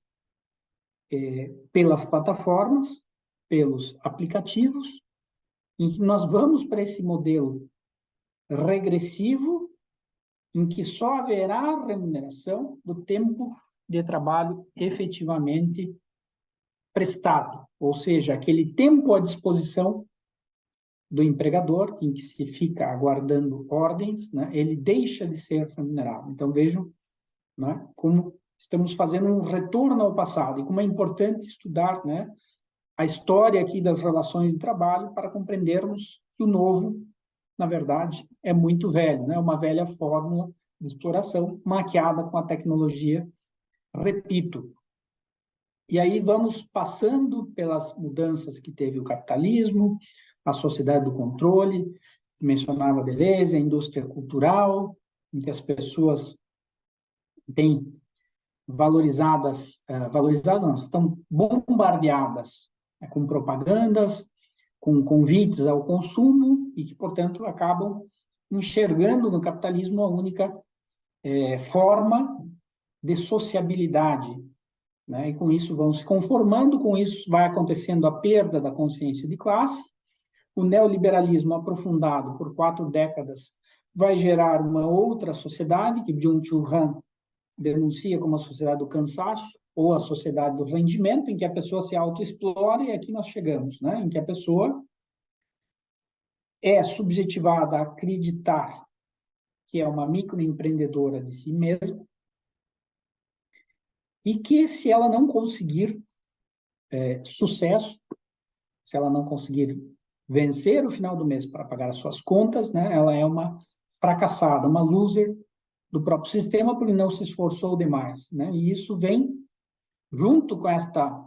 [SPEAKER 1] pelas plataformas, pelos aplicativos, em que nós vamos para esse modelo regressivo, em que só haverá remuneração do tempo de trabalho efetivamente prestado, ou seja, aquele tempo à disposição do empregador, em que se fica aguardando ordens, né, ele deixa de ser remunerado. Então, vejam, né, como estamos fazendo um retorno ao passado, e como é importante estudar, né, a história aqui das relações de trabalho para compreendermos que o novo, na verdade, é muito velho, né, uma velha fórmula de exploração maquiada com a tecnologia, repito. E aí vamos passando pelas mudanças que teve o capitalismo, a sociedade do controle, que mencionava a beleza, a indústria cultural, em que as pessoas têm valorizadas não, estão bombardeadas, né, com propagandas, com convites ao consumo e que, portanto, acabam enxergando no capitalismo a única forma de sociabilidade, né? E com isso vão se conformando, com isso vai acontecendo a perda da consciência de classe, o neoliberalismo aprofundado por 4 décadas vai gerar uma outra sociedade, que Byung-Chul Han denuncia como a sociedade do cansaço, ou a sociedade do rendimento, em que a pessoa se autoexplora, e aqui nós chegamos, né? Em que a pessoa é subjetivada a acreditar que é uma microempreendedora de si mesma, e que se ela não conseguir sucesso, se ela não conseguir vencer o final do mês para pagar as suas contas, né, ela é uma fracassada, uma loser do próprio sistema, porque não se esforçou demais, né? E isso vem junto com esta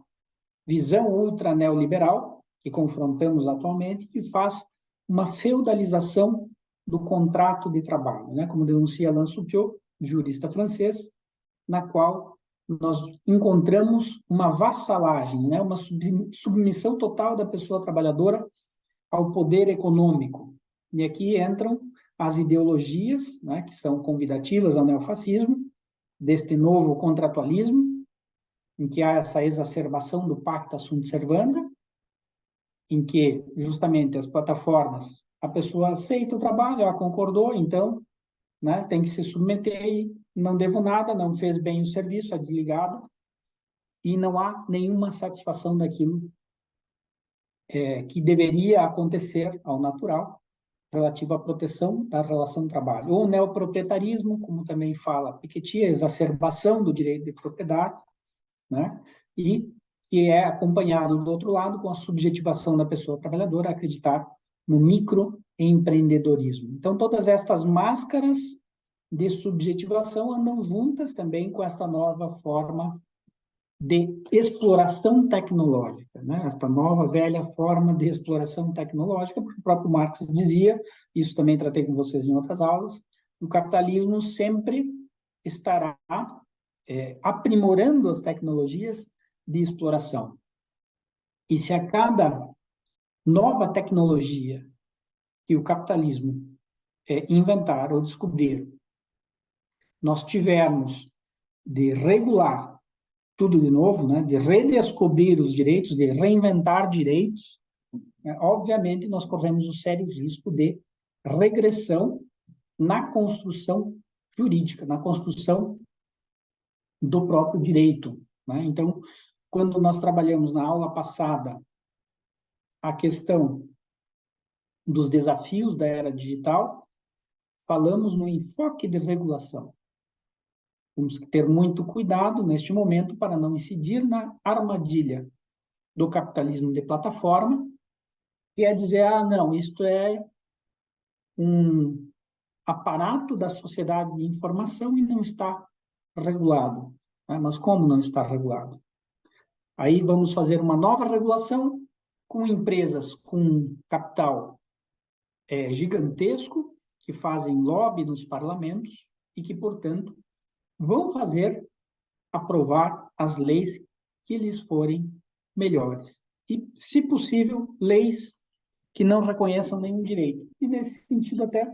[SPEAKER 1] visão ultra neoliberal que confrontamos atualmente, que faz uma feudalização do contrato de trabalho, né? Como denuncia Alain Supiot, jurista francês, na qual nós encontramos uma vassalagem, né? Uma submissão total da pessoa trabalhadora ao poder econômico. E aqui entram as ideologias, né, que são convidativas ao neofascismo, deste novo contratualismo, em que há essa exacerbação do pacta sunt servanda, em que justamente as plataformas, a pessoa aceita o trabalho, ela concordou, então, né, tem que se submeter e não devo nada, não fez bem o serviço, é desligado, e não há nenhuma satisfação daquilo que deveria acontecer ao natural, relativo à proteção da relação de trabalho. Ou o neoproprietarismo, como também fala Piketty, a exacerbação do direito de propriedade, né? E que é acompanhado, do outro lado, com a subjetivação da pessoa trabalhadora a acreditar no microempreendedorismo. Então, todas estas máscaras de subjetivação andam juntas também com esta nova forma de exploração tecnológica, né? Esta nova, velha forma de exploração tecnológica, porque o próprio Marx dizia, isso também tratei com vocês em outras aulas, o capitalismo sempre estará aprimorando as tecnologias de exploração. E se a cada nova tecnologia que o capitalismo inventar ou descobrir, nós tivermos de regular tudo de novo, né, de redescobrir os direitos, de reinventar direitos, né, obviamente nós corremos o sério risco de regressão na construção jurídica, na construção do próprio direito, né? Então, quando nós trabalhamos na aula passada a questão dos desafios da era digital, falamos no enfoque de regulação. Temos que ter muito cuidado neste momento para não incidir na armadilha do capitalismo de plataforma, que é dizer, não, isto é um aparato da sociedade de informação e não está regulado. Né? Mas como não está regulado? Aí vamos fazer uma nova regulação com empresas com capital gigantesco, que fazem lobby nos parlamentos e que, portanto, vão fazer aprovar as leis que lhes forem melhores. E, se possível, leis que não reconheçam nenhum direito. E, nesse sentido, até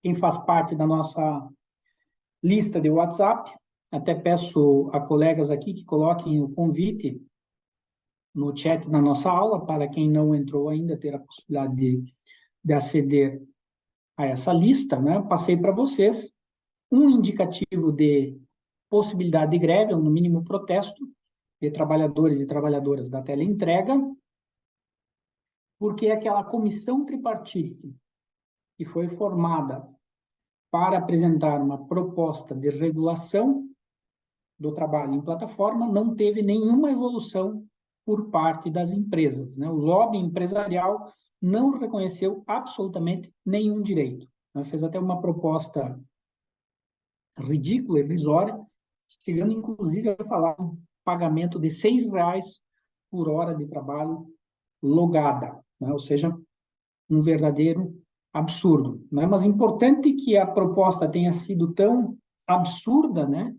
[SPEAKER 1] quem faz parte da nossa lista de WhatsApp, até peço a colegas aqui que coloquem o convite no chat da nossa aula, para quem não entrou ainda ter a possibilidade de aceder a essa lista, né? Passei para vocês um indicativo de possibilidade de greve, ou no mínimo protesto, de trabalhadores e trabalhadoras da teleentrega, porque aquela comissão tripartite que foi formada para apresentar uma proposta de regulação do trabalho em plataforma não teve nenhuma evolução por parte das empresas, né? O lobby empresarial não reconheceu absolutamente nenhum direito. Fez até uma proposta ridícula, irrisória, chegando inclusive a falar um pagamento de R$ 6 por hora de trabalho logada, né? Ou seja, um verdadeiro absurdo, né? Mas importante que a proposta tenha sido tão absurda, né,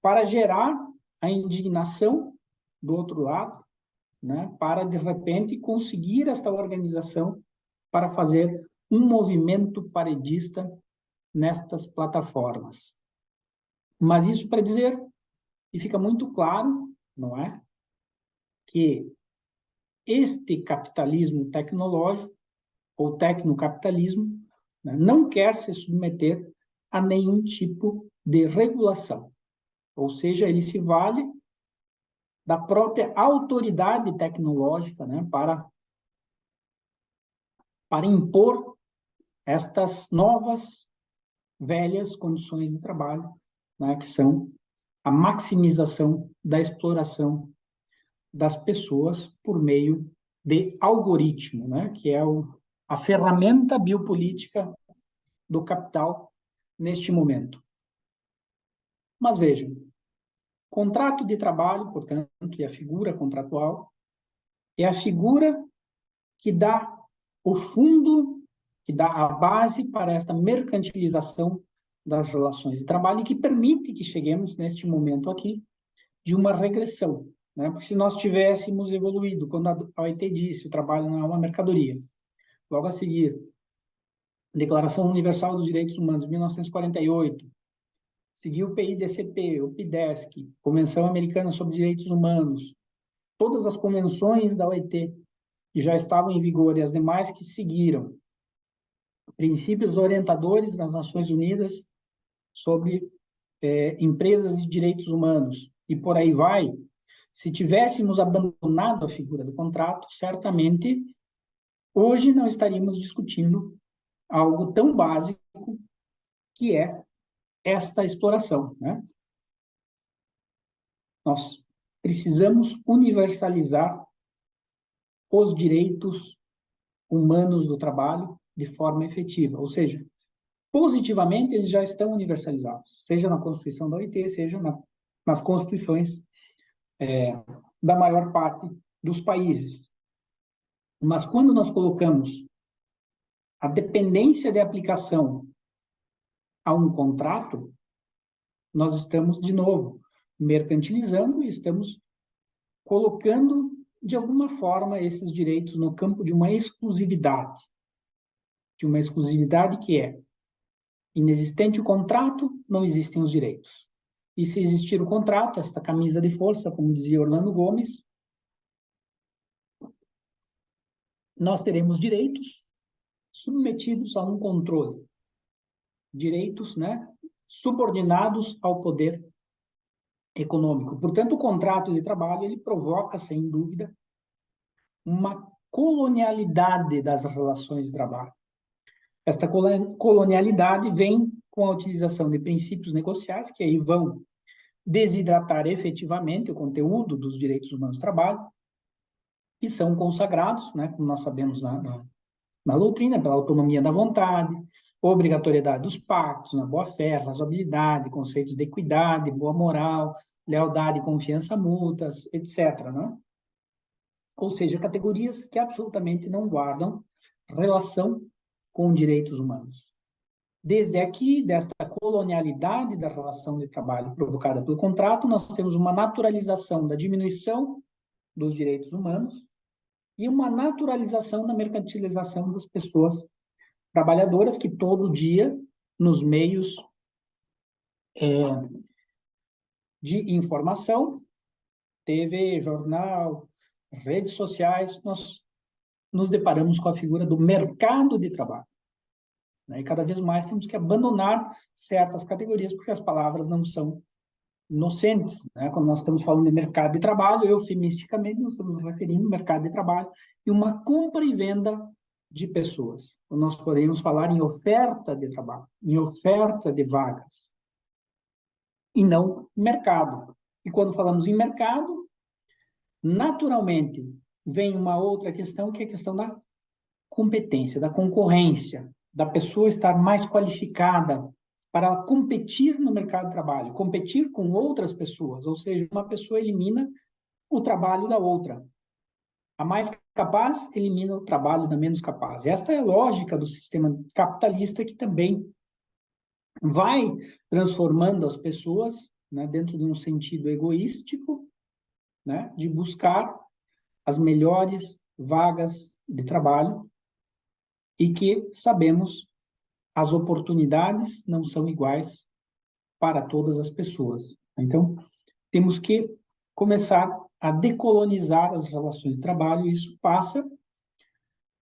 [SPEAKER 1] para gerar a indignação do outro lado, né, para de repente conseguir esta organização para fazer um movimento paredista nestas plataformas. Mas isso para dizer, e fica muito claro, não é, que este capitalismo tecnológico, ou tecnocapitalismo, né, não quer se submeter a nenhum tipo de regulação. Ou seja, ele se vale da própria autoridade tecnológica, né, para impor estas novas, velhas condições de trabalho, né, que são a maximização da exploração das pessoas por meio de algoritmo, né, que é a ferramenta biopolítica do capital neste momento. Mas vejam, contrato de trabalho, portanto, e a figura contratual é a figura que dá o fundo, que dá a base para esta mercantilização das relações de trabalho e que permite que cheguemos neste momento aqui de uma regressão, né? Porque se nós tivéssemos evoluído, quando a OIT disse o trabalho não é uma mercadoria, logo a seguir, Declaração Universal dos Direitos Humanos, 1948, seguiu o PIDCP, o PIDESC, Convenção Americana sobre Direitos Humanos, todas as convenções da OIT que já estavam em vigor e as demais que seguiram, princípios orientadores das Nações Unidas sobre empresas e direitos humanos, e por aí vai. Se tivéssemos abandonado a figura do contrato, certamente hoje não estaríamos discutindo algo tão básico que é esta exploração, né? Nós precisamos universalizar os direitos humanos do trabalho de forma efetiva, ou seja, positivamente eles já estão universalizados, seja na Constituição da OIT, seja nas constituições da maior parte dos países. Mas quando nós colocamos a dependência de aplicação a um contrato, nós estamos, de novo, mercantilizando e estamos colocando, de alguma forma, esses direitos no campo de uma exclusividade que é inexistente o contrato, não existem os direitos. E se existir o contrato, esta camisa de força, como dizia Orlando Gomes, nós teremos direitos submetidos a um controle. Direitos, né, subordinados ao poder econômico. Portanto, o contrato de trabalho, ele provoca, sem dúvida, uma colonialidade das relações de trabalho. Esta colonialidade vem com a utilização de princípios negociais, que aí vão desidratar efetivamente o conteúdo dos direitos humanos do trabalho, que são consagrados, né, como nós sabemos na doutrina, pela autonomia da vontade, obrigatoriedade dos pactos, na boa-fé, razoabilidade, conceitos de equidade, boa moral, lealdade e confiança mútuas, etc., né? Ou seja, categorias que absolutamente não guardam relação com direitos humanos. Desde aqui, desta colonialidade da relação de trabalho provocada pelo contrato, nós temos uma naturalização da diminuição dos direitos humanos e uma naturalização da mercantilização das pessoas trabalhadoras que todo dia, nos meios de informação, TV, jornal, redes sociais, nós nos deparamos com a figura do mercado de trabalho. E cada vez mais temos que abandonar certas categorias, porque as palavras não são inocentes. Quando nós estamos falando de mercado de trabalho, eufemisticamente, nós estamos referindo ao mercado de trabalho e uma compra e venda de pessoas. Então, nós podemos falar em oferta de trabalho, em oferta de vagas, e não mercado. E quando falamos em mercado, naturalmente, vem uma outra questão, que é a questão da competência, da concorrência, da pessoa estar mais qualificada para competir no mercado de trabalho, competir com outras pessoas, ou seja, uma pessoa elimina o trabalho da outra. A mais capaz elimina o trabalho da menos capaz. Esta é a lógica do sistema capitalista, que também vai transformando as pessoas, né, dentro de um sentido egoístico, né, de buscar as melhores vagas de trabalho, e que sabemos as oportunidades não são iguais para todas as pessoas. Então, temos que começar a decolonizar as relações de trabalho, e isso passa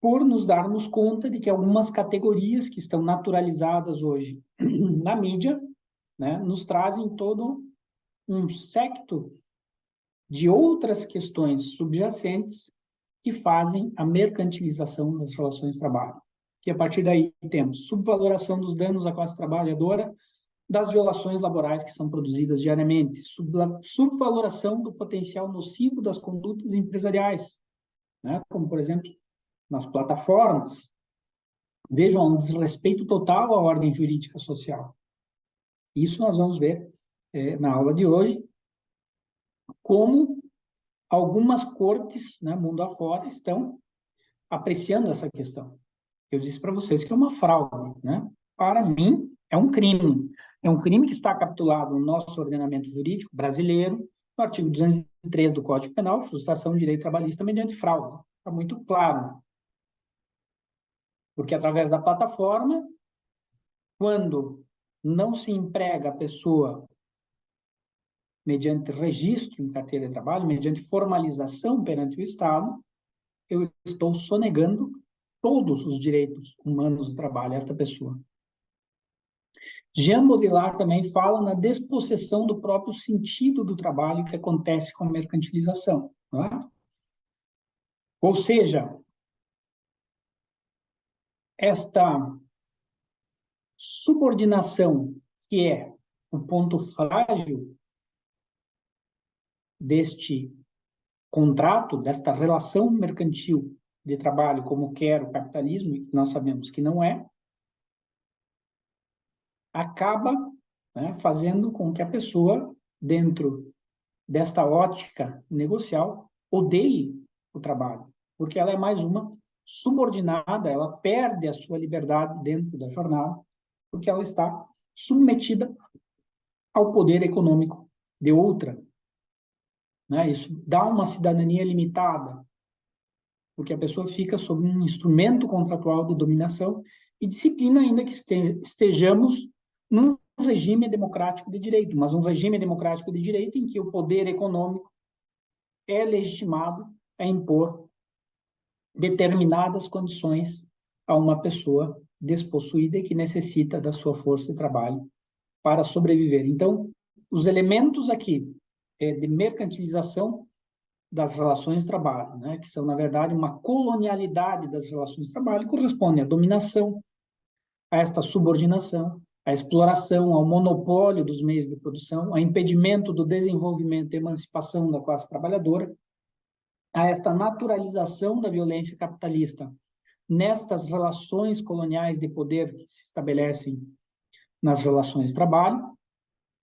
[SPEAKER 1] por nos darmos conta de que algumas categorias que estão naturalizadas hoje na mídia, né, nos trazem todo um séquito de outras questões subjacentes que fazem a mercantilização das relações de trabalho. Que a partir daí temos subvaloração dos danos à classe trabalhadora, das violações laborais que são produzidas diariamente, subvaloração do potencial nocivo das condutas empresariais, né? Como, por exemplo, nas plataformas. Vejam, um desrespeito total à ordem jurídica social. Isso nós vamos ver na aula de hoje, como algumas cortes, né, mundo afora, estão apreciando essa questão. Eu disse para vocês que é uma fraude, né? Para mim, é um crime. É um crime que está capitulado no nosso ordenamento jurídico brasileiro, no artigo 203 do Código Penal, frustração de direito trabalhista mediante fraude. Está muito claro. Porque através da plataforma, quando não se emprega a pessoa mediante registro em carteira de trabalho, mediante formalização perante o Estado, eu estou sonegando todos os direitos humanos do trabalho a esta pessoa. Jean Baudrillard também fala na despossessão do próprio sentido do trabalho que acontece com a mercantilização. Não é? Ou seja, esta subordinação, que é o ponto frágil deste contrato, desta relação mercantil de trabalho, como quer o capitalismo, e nós sabemos que não é, acaba, né, fazendo com que a pessoa, dentro desta ótica negocial, odeie o trabalho, porque ela é mais uma subordinada, ela perde a sua liberdade dentro da jornada, porque ela está submetida ao poder econômico de outra. Né? Isso dá uma cidadania limitada, porque a pessoa fica sob um instrumento contratual de dominação e disciplina, ainda que estejamos num regime democrático de direito, mas um regime democrático de direito em que o poder econômico é legitimado a impor determinadas condições a uma pessoa despossuída e que necessita da sua força de trabalho para sobreviver. Então, os elementos aqui de mercantilização das relações de trabalho, né, que são, na verdade, uma colonialidade das relações de trabalho, corresponde à dominação, a esta subordinação, à exploração, ao monopólio dos meios de produção, ao impedimento do desenvolvimento e emancipação da classe trabalhadora, a esta naturalização da violência capitalista nestas relações coloniais de poder que se estabelecem nas relações de trabalho,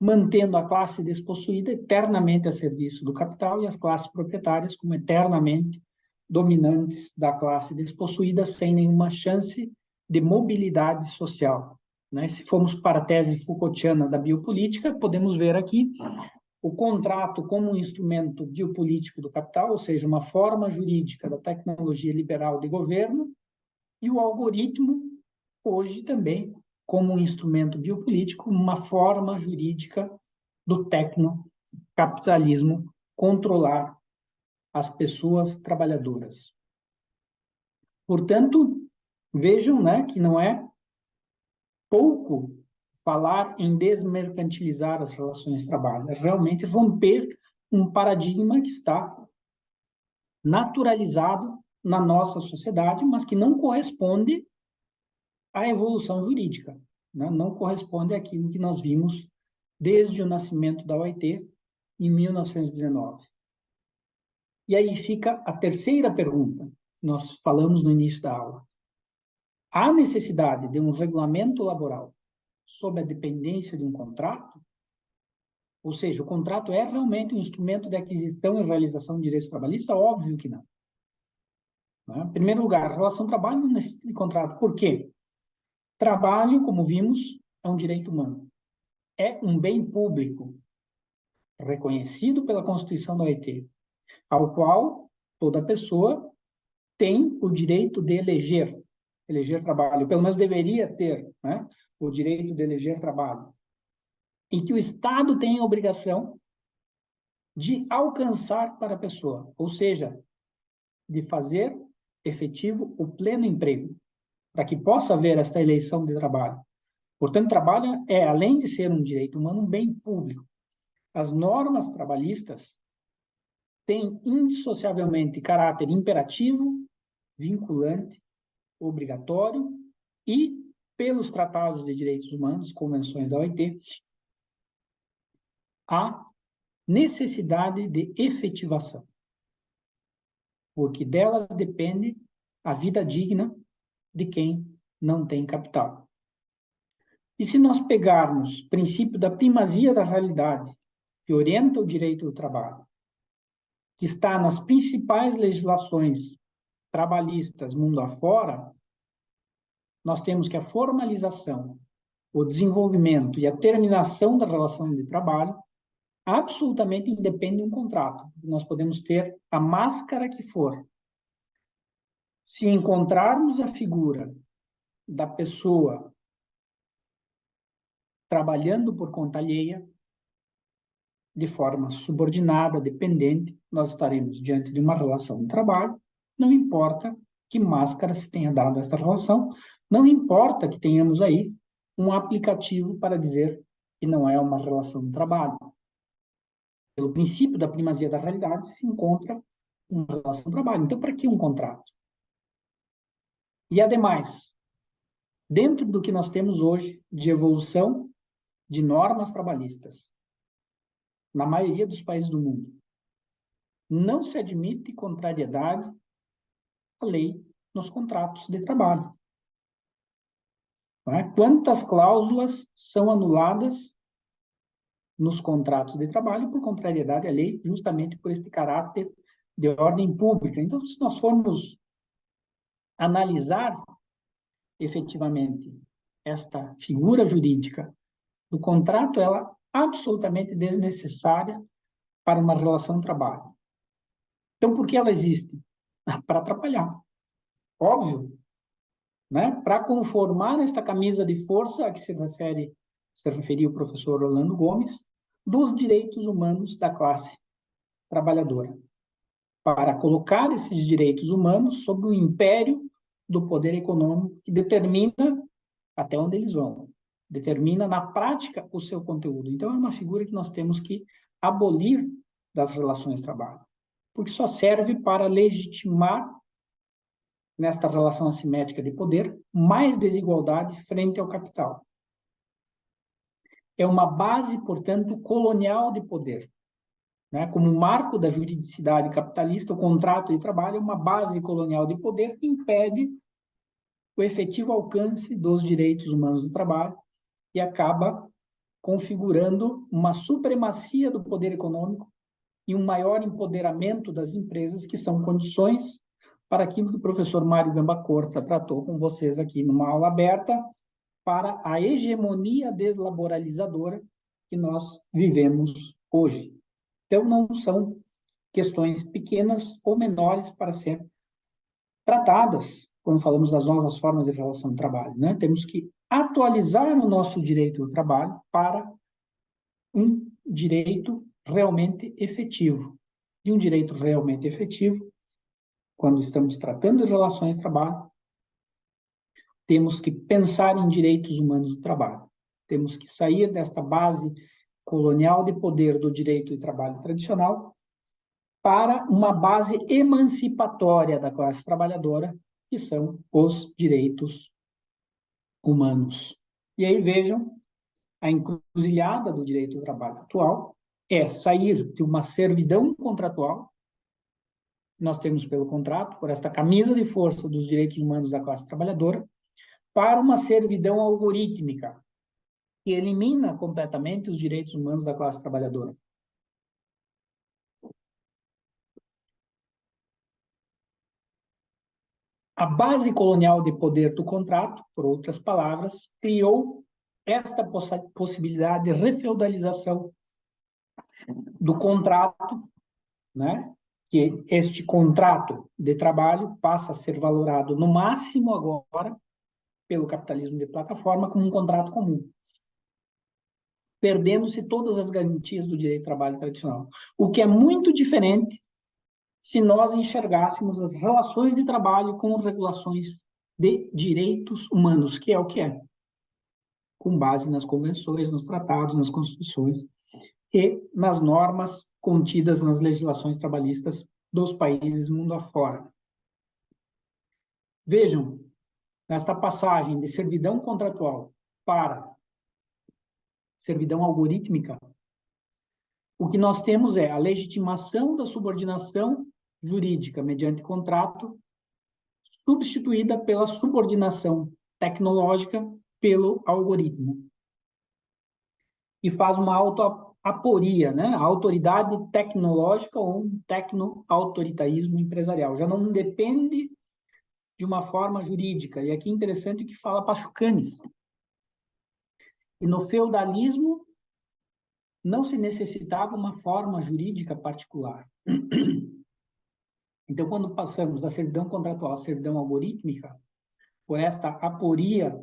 [SPEAKER 1] mantendo a classe despossuída eternamente a serviço do capital e as classes proprietárias como eternamente dominantes da classe despossuída, sem nenhuma chance de mobilidade social. Né? Se formos para a tese Foucaultiana da biopolítica, podemos ver aqui o contrato como um instrumento biopolítico do capital, ou seja, uma forma jurídica da tecnologia liberal de governo, e o algoritmo, hoje também, como um instrumento biopolítico, uma forma jurídica do tecnocapitalismo controlar as pessoas trabalhadoras. Portanto, vejam, né, que não é pouco falar em desmercantilizar as relações de trabalho, é realmente romper um paradigma que está naturalizado na nossa sociedade, mas que não corresponde à evolução jurídica, né? Não corresponde àquilo que nós vimos desde o nascimento da OIT, em 1919. E aí fica a terceira pergunta, que nós falamos no início da aula. Há necessidade de um regulamento laboral sob a dependência de um contrato? Ou seja, o contrato é realmente um instrumento de aquisição e realização de direitos trabalhistas? Óbvio que não. Em primeiro lugar, a relação trabalho não necessita de contrato. Por quê? Trabalho, como vimos, é um direito humano. É um bem público, reconhecido pela Constituição da OIT, ao qual toda pessoa tem o direito de eleger trabalho, pelo menos deveria ter, né, o direito de eleger trabalho, e que o Estado tem a obrigação de alcançar para a pessoa, ou seja, de fazer efetivo o pleno emprego, para que possa haver esta eleição de trabalho. Portanto, trabalho é, além de ser um direito humano, um bem público. As normas trabalhistas têm indissociavelmente caráter imperativo, vinculante, obrigatório e, pelos tratados de direitos humanos, convenções da OIT, a necessidade de efetivação, porque delas depende a vida digna de quem não tem capital. E se nós pegarmos o princípio da primazia da realidade, que orienta o direito do trabalho, que está nas principais legislações trabalhistas mundo afora, nós temos que a formalização, o desenvolvimento e a terminação da relação de trabalho absolutamente independe de um contrato. Nós podemos ter a máscara que for. Se encontrarmos a figura da pessoa trabalhando por conta alheia, de forma subordinada, dependente, nós estaremos diante de uma relação de trabalho, não importa que máscara se tenha dado a esta relação, não importa que tenhamos aí um aplicativo para dizer que não é uma relação de trabalho. Pelo princípio da primazia da realidade, se encontra uma relação de trabalho. Então, para que um contrato? E, ademais, dentro do que nós temos hoje de evolução de normas trabalhistas, na maioria dos países do mundo, não se admite contrariedade à lei nos contratos de trabalho. Não é? Quantas cláusulas são anuladas nos contratos de trabalho por contrariedade à lei, justamente por este caráter de ordem pública? Então, se nós formos analisar efetivamente esta figura jurídica do contrato, ela é absolutamente desnecessária para uma relação de trabalho. Então, por que ela existe? Para atrapalhar. Óbvio, né? Para conformar esta camisa de força a que se referia o professor Orlando Gomes, dos direitos humanos da classe trabalhadora. Para colocar esses direitos humanos sob o império do poder econômico que determina até onde eles vão, determina na prática o seu conteúdo. Então, é uma figura que nós temos que abolir das relações de trabalho. porque só serve para legitimar, nesta relação assimétrica de poder, mais desigualdade frente ao capital. É uma base, portanto, colonial de poder. Né? Como marco da juridicidade capitalista, o contrato de trabalho é uma base colonial de poder que impede o efetivo alcance dos direitos humanos do trabalho e acaba configurando uma supremacia do poder econômico e um maior empoderamento das empresas, que são condições para aquilo que o professor Mário Gamba Corta tratou com vocês aqui numa aula aberta, para a hegemonia deslaboralizadora que nós vivemos hoje. Então, não são questões pequenas ou menores para ser tratadas quando falamos das novas formas de relação de trabalho, né? Temos que atualizar o nosso direito do trabalho para um direito realmente efetivo. E um direito realmente efetivo, quando estamos tratando de relações de trabalho, temos que pensar em direitos humanos do trabalho. Temos que sair desta base colonial de poder do direito de trabalho tradicional para uma base emancipatória da classe trabalhadora, que são os direitos humanos. E aí vejam, a encruzilhada do direito do trabalho atual é sair de uma servidão contratual, nós temos pelo contrato, por esta camisa de força dos direitos humanos da classe trabalhadora, para uma servidão algorítmica, que elimina completamente os direitos humanos da classe trabalhadora. A base colonial de poder do contrato, por outras palavras, criou esta possibilidade de refeudalização do contrato, né? Que este contrato de trabalho passa a ser valorado no máximo agora pelo capitalismo de plataforma como um contrato comum, perdendo-se todas as garantias do direito do trabalho tradicional. O que é muito diferente se nós enxergássemos as relações de trabalho com regulações de direitos humanos, que é o que é, com base nas convenções, nos tratados, nas constituições e nas normas contidas nas legislações trabalhistas dos países mundo afora. Vejam, nesta passagem de servidão contratual para servidão algorítmica, o que nós temos é a legitimação da subordinação jurídica mediante contrato, substituída pela subordinação tecnológica pelo algoritmo. E faz uma autoaporia, né? A autoridade tecnológica ou um tecno-autoritarismo empresarial. Já não depende de uma forma jurídica. E aqui é interessante que fala Pachucanes. E no feudalismo não se necessitava uma forma jurídica particular. Então, quando passamos da servidão contratual à servidão algorítmica, por esta aporia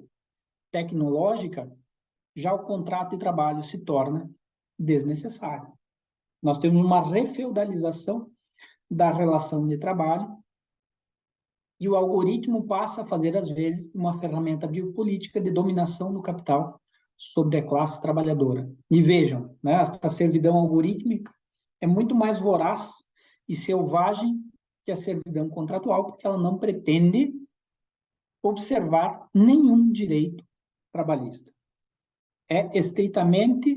[SPEAKER 1] tecnológica, já o contrato de trabalho se torna desnecessário. Nós temos uma refeudalização da relação de trabalho e o algoritmo passa a fazer, às vezes, uma ferramenta biopolítica de dominação do capital sobre a classe trabalhadora. E vejam, né, esta servidão algorítmica é muito mais voraz e selvagem que a servidão contratual, porque ela não pretende observar nenhum direito trabalhista. É estritamente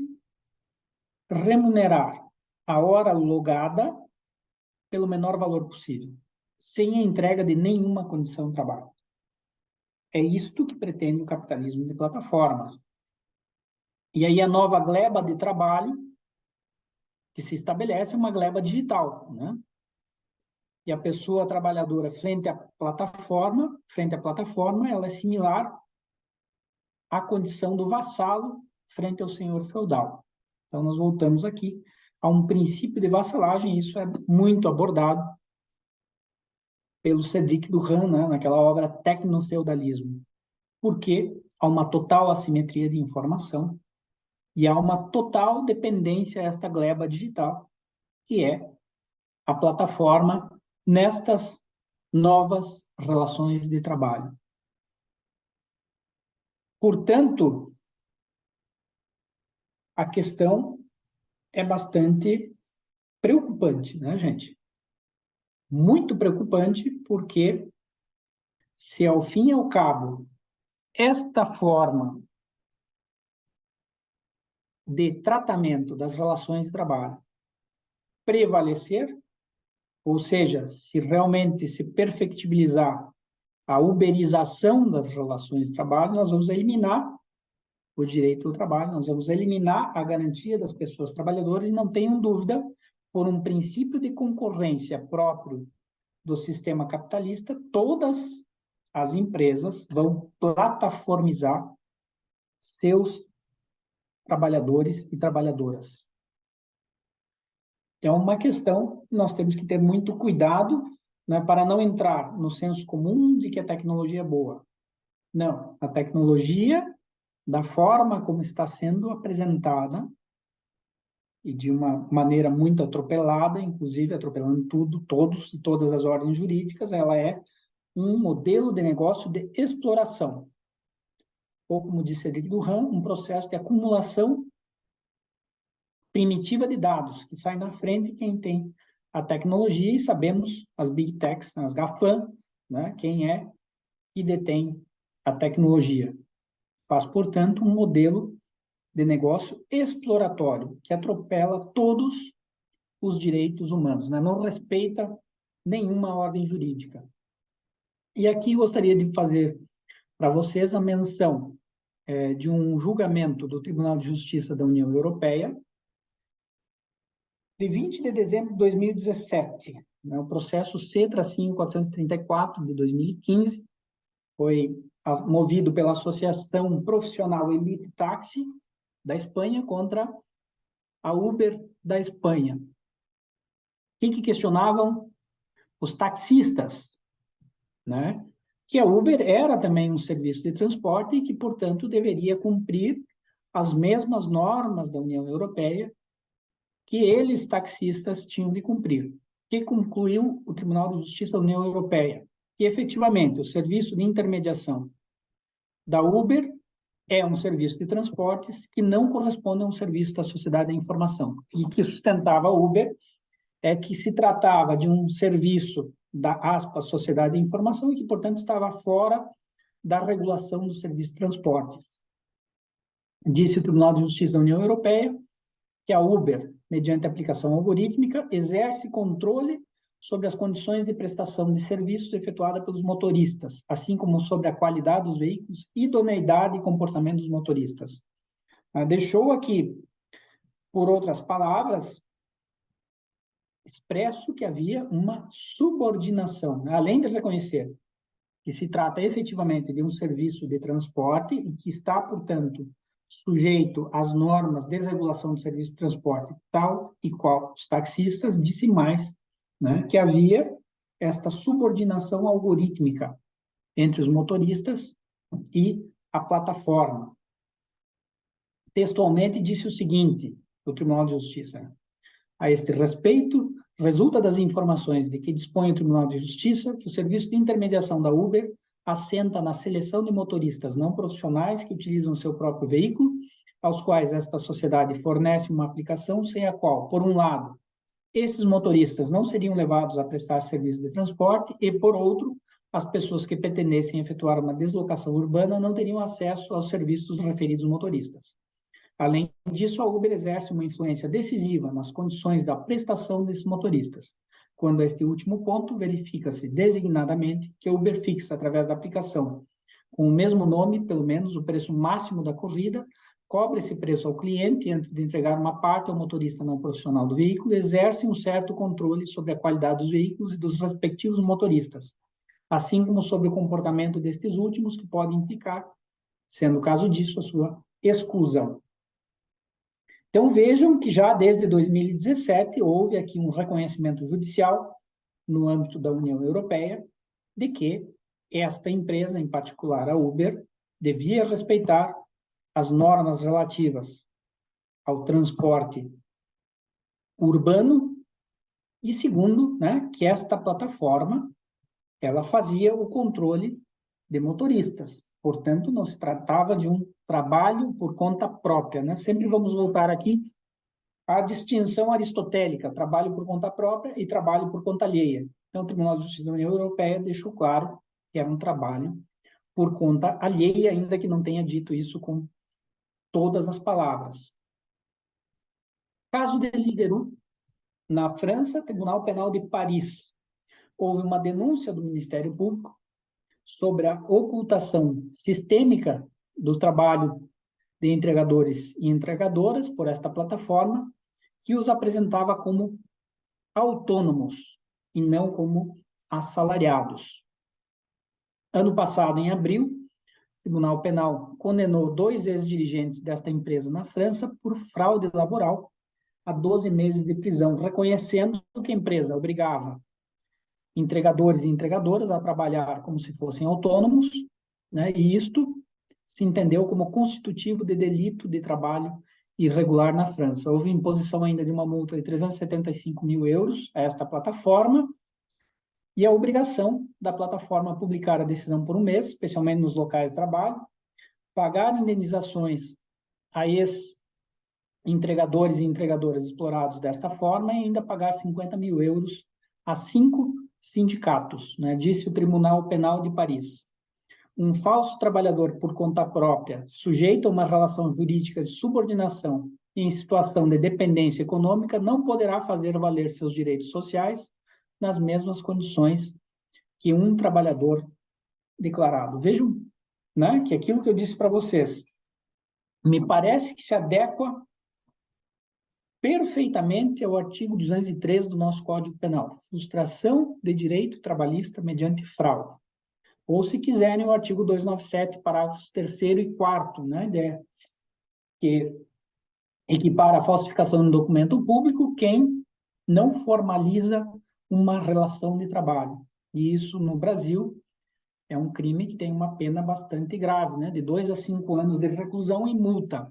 [SPEAKER 1] remunerar a hora logada pelo menor valor possível, sem a entrega de nenhuma condição de trabalho. É isto que pretende o capitalismo de plataformas. E aí a nova gleba de trabalho que se estabelece é uma gleba digital, né? E a pessoa trabalhadora frente à plataforma, ela é similar à condição do vassalo frente ao senhor feudal. Então nós voltamos aqui a um princípio de vassalagem, isso é muito abordado pelo Cédric Durand, né, naquela obra Tecnofeudalismo. Porque há uma total assimetria de informação e há uma total dependência a esta gleba digital, que é a plataforma nestas novas relações de trabalho. Portanto, a questão é bastante preocupante, né, gente? muito preocupante, porque se ao fim e ao cabo esta forma de tratamento das relações de trabalho prevalecer, ou seja, se realmente se perfectibilizar a uberização das relações de trabalho, nós vamos eliminar o direito do trabalho, nós vamos eliminar a garantia das pessoas trabalhadoras, e não tenham dúvida, por um princípio de concorrência próprio do sistema capitalista, todas as empresas vão plataformizar seus trabalhadores e trabalhadoras. É uma questão que nós temos que ter muito cuidado, né, para não entrar no senso comum de que a tecnologia é boa. Não, a tecnologia, da forma como está sendo apresentada, e de uma maneira muito atropelada, inclusive atropelando tudo, todos e todas as ordens jurídicas, ela é um modelo de negócio de exploração. Ou, como disse Eric Durand, um processo de acumulação primitiva de dados, que sai na frente quem tem a tecnologia, e sabemos as Big Techs, as GAFAM, né, quem é que detém a tecnologia. Faz, portanto, um modelo de negócio exploratório, que atropela todos os direitos humanos, né? Não respeita nenhuma ordem jurídica. E aqui gostaria de fazer para vocês a menção de um julgamento do Tribunal de Justiça da União Europeia, de 20 de dezembro de 2017, né? O processo C-434 de 2015, foi movido pela Associação Profissional Elite Taxi da Espanha contra a Uber da Espanha. O que questionavam os taxistas, né? Que a Uber era também um serviço de transporte e que, portanto, deveria cumprir as mesmas normas da União Europeia que eles, taxistas, tinham de cumprir. Que concluiu o Tribunal de Justiça da União Europeia? Que, efetivamente, o serviço de intermediação da Uber é um serviço de transportes que não corresponde a um serviço da sociedade da informação. E que sustentava a Uber é que se tratava de um serviço da, aspas, sociedade da informação, e que, portanto, estava fora da regulação do serviço de transportes. Disse o Tribunal de Justiça da União Europeia que a Uber, mediante aplicação algorítmica, exerce controle sobre as condições de prestação de serviços efetuada pelos motoristas, assim como sobre a qualidade dos veículos, idoneidade e comportamento dos motoristas. Deixou aqui, por outras palavras, expresso que havia uma subordinação, além de reconhecer que se trata efetivamente de um serviço de transporte e que está, portanto, sujeito às normas de regulação do serviço de transporte tal e qual os taxistas, disse mais, né, que havia esta subordinação algorítmica entre os motoristas e a plataforma. Textualmente disse o seguinte, o Tribunal de Justiça: a este respeito, resulta das informações de que dispõe o Tribunal de Justiça que o serviço de intermediação da Uber assenta na seleção de motoristas não profissionais que utilizam seu próprio veículo, aos quais esta sociedade fornece uma aplicação sem a qual, por um lado, esses motoristas não seriam levados a prestar serviço de transporte e, por outro, as pessoas que pretendessem efetuar uma deslocação urbana não teriam acesso aos serviços dos referidos motoristas. Além disso, a Uber exerce uma influência decisiva nas condições da prestação desses motoristas. Quando a este último ponto, verifica-se designadamente que a Uber fixa, através da aplicação, com o mesmo nome, pelo menos, o preço máximo da corrida, cobra esse preço ao cliente antes de entregar uma parte ao motorista não profissional do veículo, exerce um certo controle sobre a qualidade dos veículos e dos respectivos motoristas, assim como sobre o comportamento destes últimos, que pode implicar, sendo o caso disso, a sua exclusão. Então, vejam que já desde 2017 houve aqui um reconhecimento judicial no âmbito da União Europeia de que esta empresa, em particular a Uber, devia respeitar as normas relativas ao transporte urbano e, segundo, né, que esta plataforma ela fazia o controle de motoristas. Portanto, não se tratava de um trabalho por conta própria, né? Sempre vamos voltar aqui a distinção aristotélica, trabalho por conta própria e trabalho por conta alheia. Então, o Tribunal de Justiça da União Europeia deixou claro que era um trabalho por conta alheia, ainda que não tenha dito isso com todas as palavras. Caso de Deliveroo, na França, Tribunal Penal de Paris. Houve uma denúncia do Ministério Público sobre a ocultação sistêmica do trabalho de entregadores e entregadoras por esta plataforma, que os apresentava como autônomos e não como assalariados. Ano passado, em abril, o Tribunal Penal condenou 2 ex-dirigentes desta empresa na França por fraude laboral a 12 meses de prisão, reconhecendo que a empresa obrigava entregadores e entregadoras a trabalhar como se fossem autônomos, né? E isto se entendeu como constitutivo de delito de trabalho irregular na França. Houve imposição ainda de uma multa de 375 mil euros a esta plataforma e a obrigação da plataforma publicar a decisão por um mês, especialmente nos locais de trabalho, pagar indenizações a ex-entregadores e entregadoras explorados desta forma e ainda pagar 50 mil euros a 5 sindicatos, né? Disse o Tribunal Penal de Paris. Um falso trabalhador por conta própria, sujeito a uma relação jurídica de subordinação e em situação de dependência econômica, não poderá fazer valer seus direitos sociais nas mesmas condições que um trabalhador declarado. Vejam, né, que aquilo que eu disse para vocês me parece que se adequa perfeitamente ao artigo 203 do nosso Código Penal, frustração de direito trabalhista mediante fraude. Ou, se quiserem, o artigo 297, parágrafos 3º e 4º, né, que equipara a falsificação do documento público quem não formaliza uma relação de trabalho. E isso, no Brasil, é um crime que tem uma pena bastante grave, né, de 2 a 5 anos de reclusão e multa.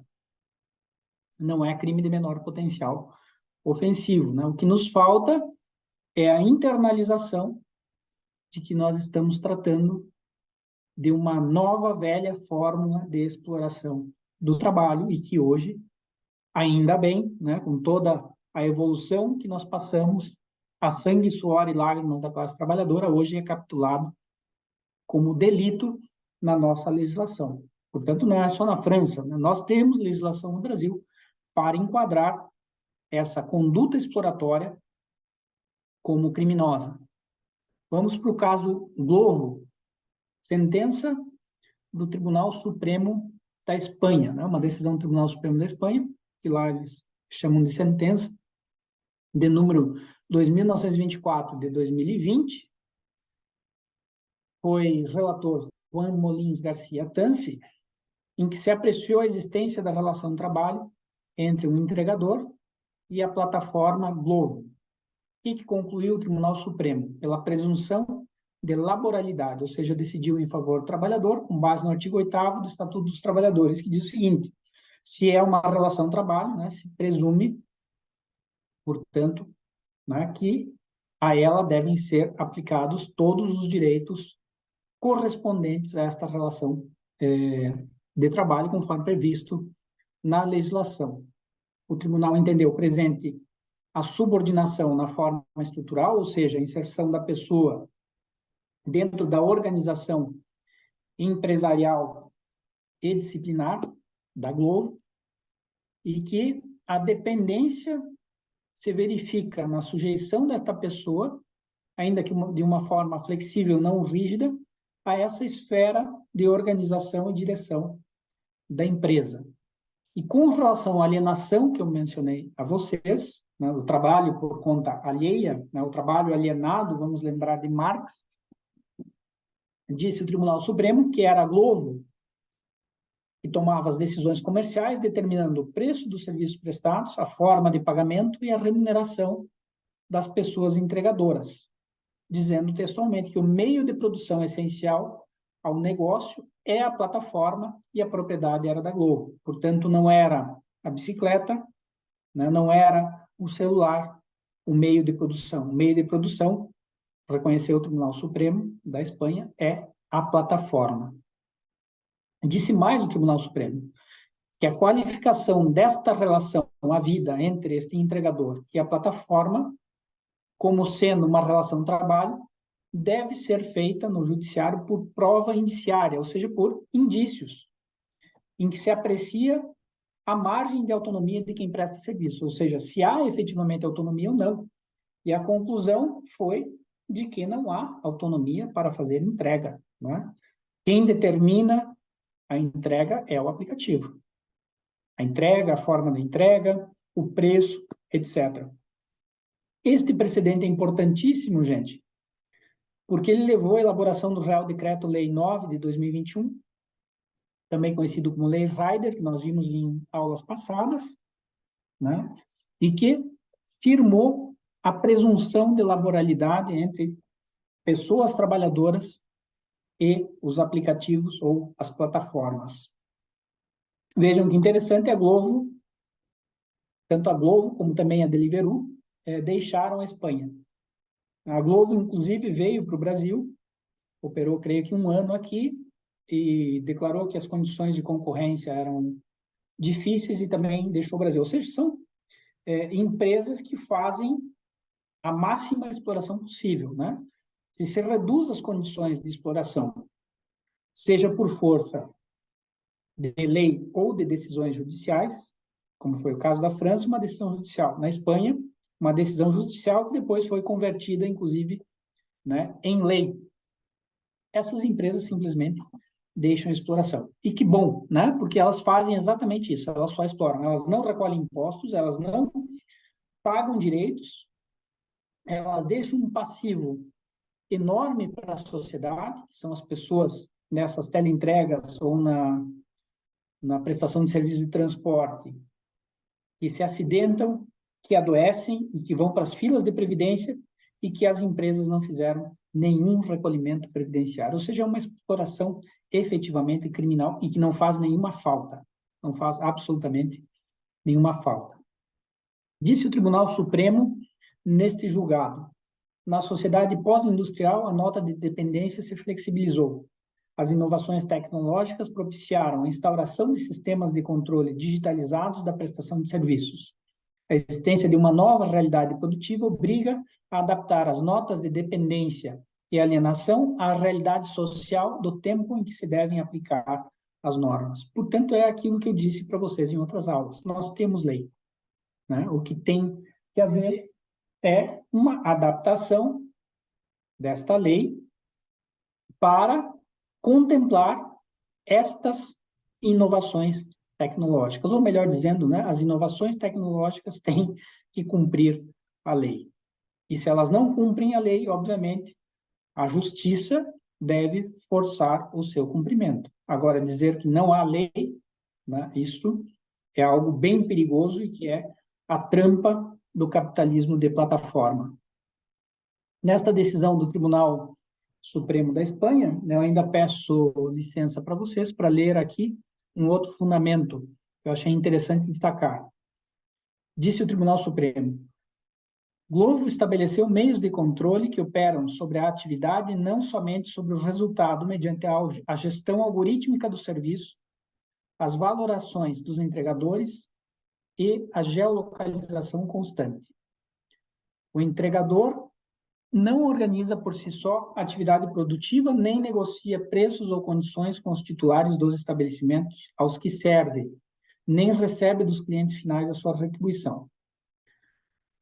[SPEAKER 1] Não é crime de menor potencial ofensivo, né? O que nos falta é a internalização de que nós estamos tratando de uma nova velha fórmula de exploração do trabalho e que hoje, ainda bem, né, com toda a evolução que nós passamos, a sangue, suor e lágrimas da classe trabalhadora, hoje é capitulado como delito na nossa legislação. Portanto, não é só na França, né? Nós temos legislação no Brasil para enquadrar essa conduta exploratória como criminosa. Vamos para o caso Glovo, sentença do Tribunal Supremo da Espanha, né? Uma decisão do Tribunal Supremo da Espanha, que lá eles chamam de sentença, de número 2.924 de 2020, foi relator Juan Molins Garcia Tansi, em que se apreciou a existência da relação de trabalho entre o entregador e a plataforma Glovo, e que concluiu o Tribunal Supremo pela presunção de laboralidade, ou seja, decidiu em favor do trabalhador, com base no artigo 8º do Estatuto dos Trabalhadores, que diz o seguinte: se é uma relação de trabalho, né, se presume, portanto, né, que a ela devem ser aplicados todos os direitos correspondentes a esta relação de trabalho, conforme previsto na legislação. O tribunal entendeu presente a subordinação na forma estrutural, ou seja, a inserção da pessoa dentro da organização empresarial e disciplinar da Glovo, e que a dependência se verifica na sujeição desta pessoa, ainda que de uma forma flexível, não rígida, a essa esfera de organização e direção da empresa. E com relação à alienação que eu mencionei a vocês, né, o trabalho por conta alheia, né, o trabalho alienado, vamos lembrar de Marx, disse o Tribunal Supremo que era a Glovo que tomava as decisões comerciais, determinando o preço dos serviços prestados, a forma de pagamento e a remuneração das pessoas entregadoras, dizendo textualmente que o meio de produção essencial ao negócio é a plataforma e a propriedade era da Glovo. Portanto, não era a bicicleta, né, não era o celular o meio de produção. O meio de produção, reconheceu o Tribunal Supremo da Espanha, é a plataforma. Disse mais o Tribunal Supremo, que a qualificação desta relação, a vida entre este entregador e a plataforma, como sendo uma relação de trabalho, deve ser feita no judiciário por prova indiciária, ou seja, por indícios, em que se aprecia a margem de autonomia de quem presta serviço, ou seja, se há efetivamente autonomia ou não. E a conclusão foi de que não há autonomia para fazer entrega, né? Quem determina a entrega é o aplicativo. A entrega, a forma da entrega, o preço, etc. Este precedente é importantíssimo, gente, porque ele levou à elaboração do Real Decreto-Lei 9 de 2021, também conhecido como Lei Rider, que nós vimos em aulas passadas, né? E que firmou a presunção de laboralidade entre pessoas trabalhadoras e os aplicativos ou as plataformas. Vejam que interessante, a Glovo, tanto a Glovo como também a Deliveroo, deixaram a Espanha. A Glovo, inclusive, veio para o Brasil, operou, creio que, 1 ano aqui, e declarou que as condições de concorrência eram difíceis e também deixou o Brasil. Ou seja, são empresas que fazem a máxima exploração possível, né? Se se reduz as condições de exploração, seja por força de lei ou de decisões judiciais, como foi o caso da França, uma decisão judicial. Na Espanha, uma decisão judicial que depois foi convertida, inclusive, né, em lei. Essas empresas simplesmente deixam a exploração. E que bom, né? Porque elas fazem exatamente isso, elas só exploram. Elas não recolhem impostos, elas não pagam direitos, elas deixam um passivo enorme para a sociedade, que são as pessoas nessas teleentregas ou na prestação de serviço de transporte, que se acidentam, que adoecem e que vão para as filas de previdência e que as empresas não fizeram nenhum recolhimento previdenciário. Ou seja, é uma exploração efetivamente criminal e que não faz nenhuma falta. Não faz absolutamente nenhuma falta. Disse o Tribunal Supremo neste julgado: na sociedade pós-industrial, a nota de dependência se flexibilizou. As inovações tecnológicas propiciaram a instauração de sistemas de controle digitalizados da prestação de serviços. A existência de uma nova realidade produtiva obriga a adaptar as notas de dependência e alienação à realidade social do tempo em que se devem aplicar as normas. Portanto, é aquilo que eu disse para vocês em outras aulas. Nós temos lei, né? O que tem que haver é uma adaptação desta lei para contemplar estas inovações tecnológicas, ou melhor dizendo, né, as inovações tecnológicas têm que cumprir a lei. E se elas não cumprem a lei, obviamente, a justiça deve forçar o seu cumprimento. Agora, dizer que não há lei, né, isso é algo bem perigoso e que é a trampa do capitalismo de plataforma. Nesta decisão do Tribunal Supremo da Espanha, eu ainda peço licença para vocês para ler aqui um outro fundamento que eu achei interessante destacar. Disse o Tribunal Supremo: Glovo estabeleceu meios de controle que operam sobre a atividade e não somente sobre o resultado, mediante a gestão algorítmica do serviço, as valorações dos entregadores e a geolocalização constante. O entregador não organiza por si só atividade produtiva, nem negocia preços ou condições com os titulares dos estabelecimentos aos que serve, nem recebe dos clientes finais a sua retribuição.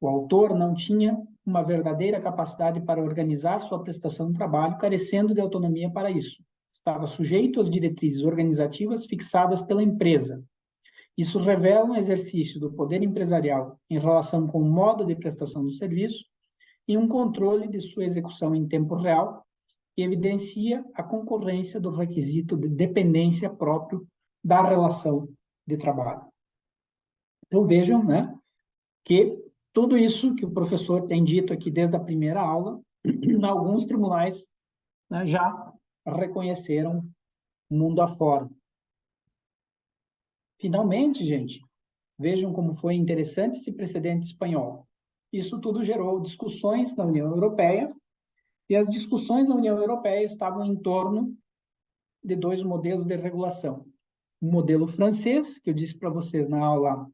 [SPEAKER 1] O autor não tinha uma verdadeira capacidade para organizar sua prestação de trabalho, carecendo de autonomia para isso. Estava sujeito às diretrizes organizativas fixadas pela empresa. Isso revela um exercício do poder empresarial em relação com o modo de prestação do serviço e um controle de sua execução em tempo real, que evidencia a concorrência do requisito de dependência próprio da relação de trabalho. Então, vejam, né, que tudo isso que o professor tem dito aqui desde a primeira aula, alguns tribunais, né, já reconheceram mundo afora. Finalmente, gente, vejam como foi interessante esse precedente espanhol. Isso tudo gerou discussões na União Europeia, e as discussões na União Europeia estavam em torno de 2 modelos de regulação. o modelo francês, que eu disse para vocês na aula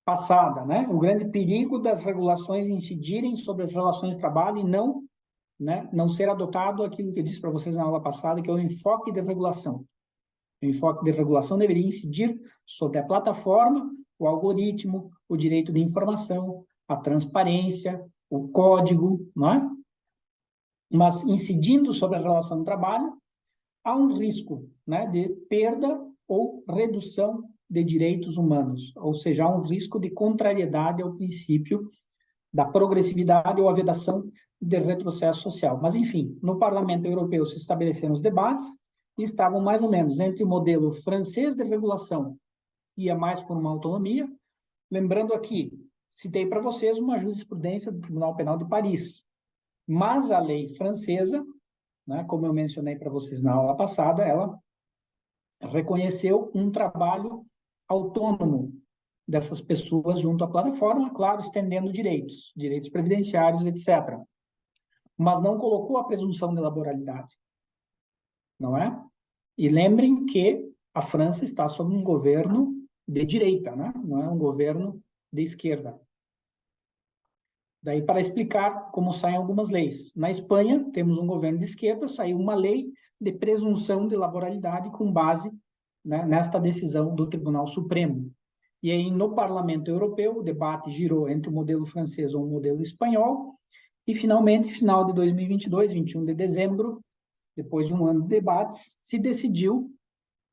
[SPEAKER 1] passada, né? O grande perigo das regulações incidirem sobre as relações de trabalho e não, né, não ser adotado aquilo que eu disse para vocês na aula passada, que é o enfoque de regulação. O enfoque de regulação deveria incidir sobre a plataforma, o algoritmo, o direito de informação, a transparência, o código, não é? Mas incidindo sobre a relação de trabalho, há um risco, né, de perda ou redução de direitos humanos, ou seja, há um risco de contrariedade ao princípio da progressividade ou a vedação de retrocesso social. Mas, enfim, no Parlamento Europeu se estabeleceram os debates e estavam mais ou menos entre o modelo francês de regulação, que ia mais por uma autonomia, lembrando aqui, citei para vocês uma jurisprudência do Tribunal Penal de Paris, mas a lei francesa, né, como eu mencionei para vocês na aula passada, ela reconheceu um trabalho autônomo dessas pessoas junto à plataforma, claro, estendendo direitos previdenciários, etc. Mas não colocou a presunção de laboralidade, não é? E lembrem que a França está sob um governo de direita, né? Não é um governo de esquerda. Daí, para explicar como saem algumas leis. Na Espanha, temos um governo de esquerda, saiu uma lei de presunção de laboralidade com base, né, nesta decisão do Tribunal Supremo. E aí, no Parlamento Europeu, o debate girou entre o modelo francês ou o modelo espanhol, e, finalmente, final de 2022, 21 de dezembro, depois de um ano de debates, se decidiu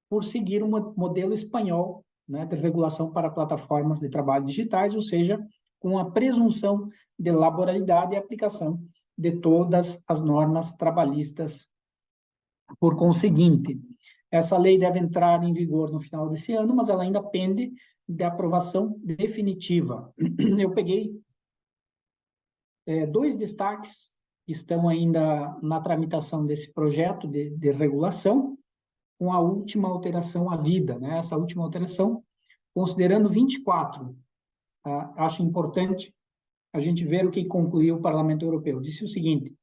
[SPEAKER 1] por seguir um modelo espanhol, né, de regulação para plataformas de trabalho digitais, ou seja, com a presunção de laboralidade e aplicação de todas as normas trabalhistas. Por conseguinte, essa lei deve entrar em vigor no final desse ano, mas ela ainda pende de aprovação definitiva. Eu peguei dois destaques que estão ainda na tramitação desse projeto de regulação, com a última alteração à vida, né? Essa última alteração, considerando 24. Acho importante a gente ver o que concluiu o Parlamento Europeu. Disse o seguinte: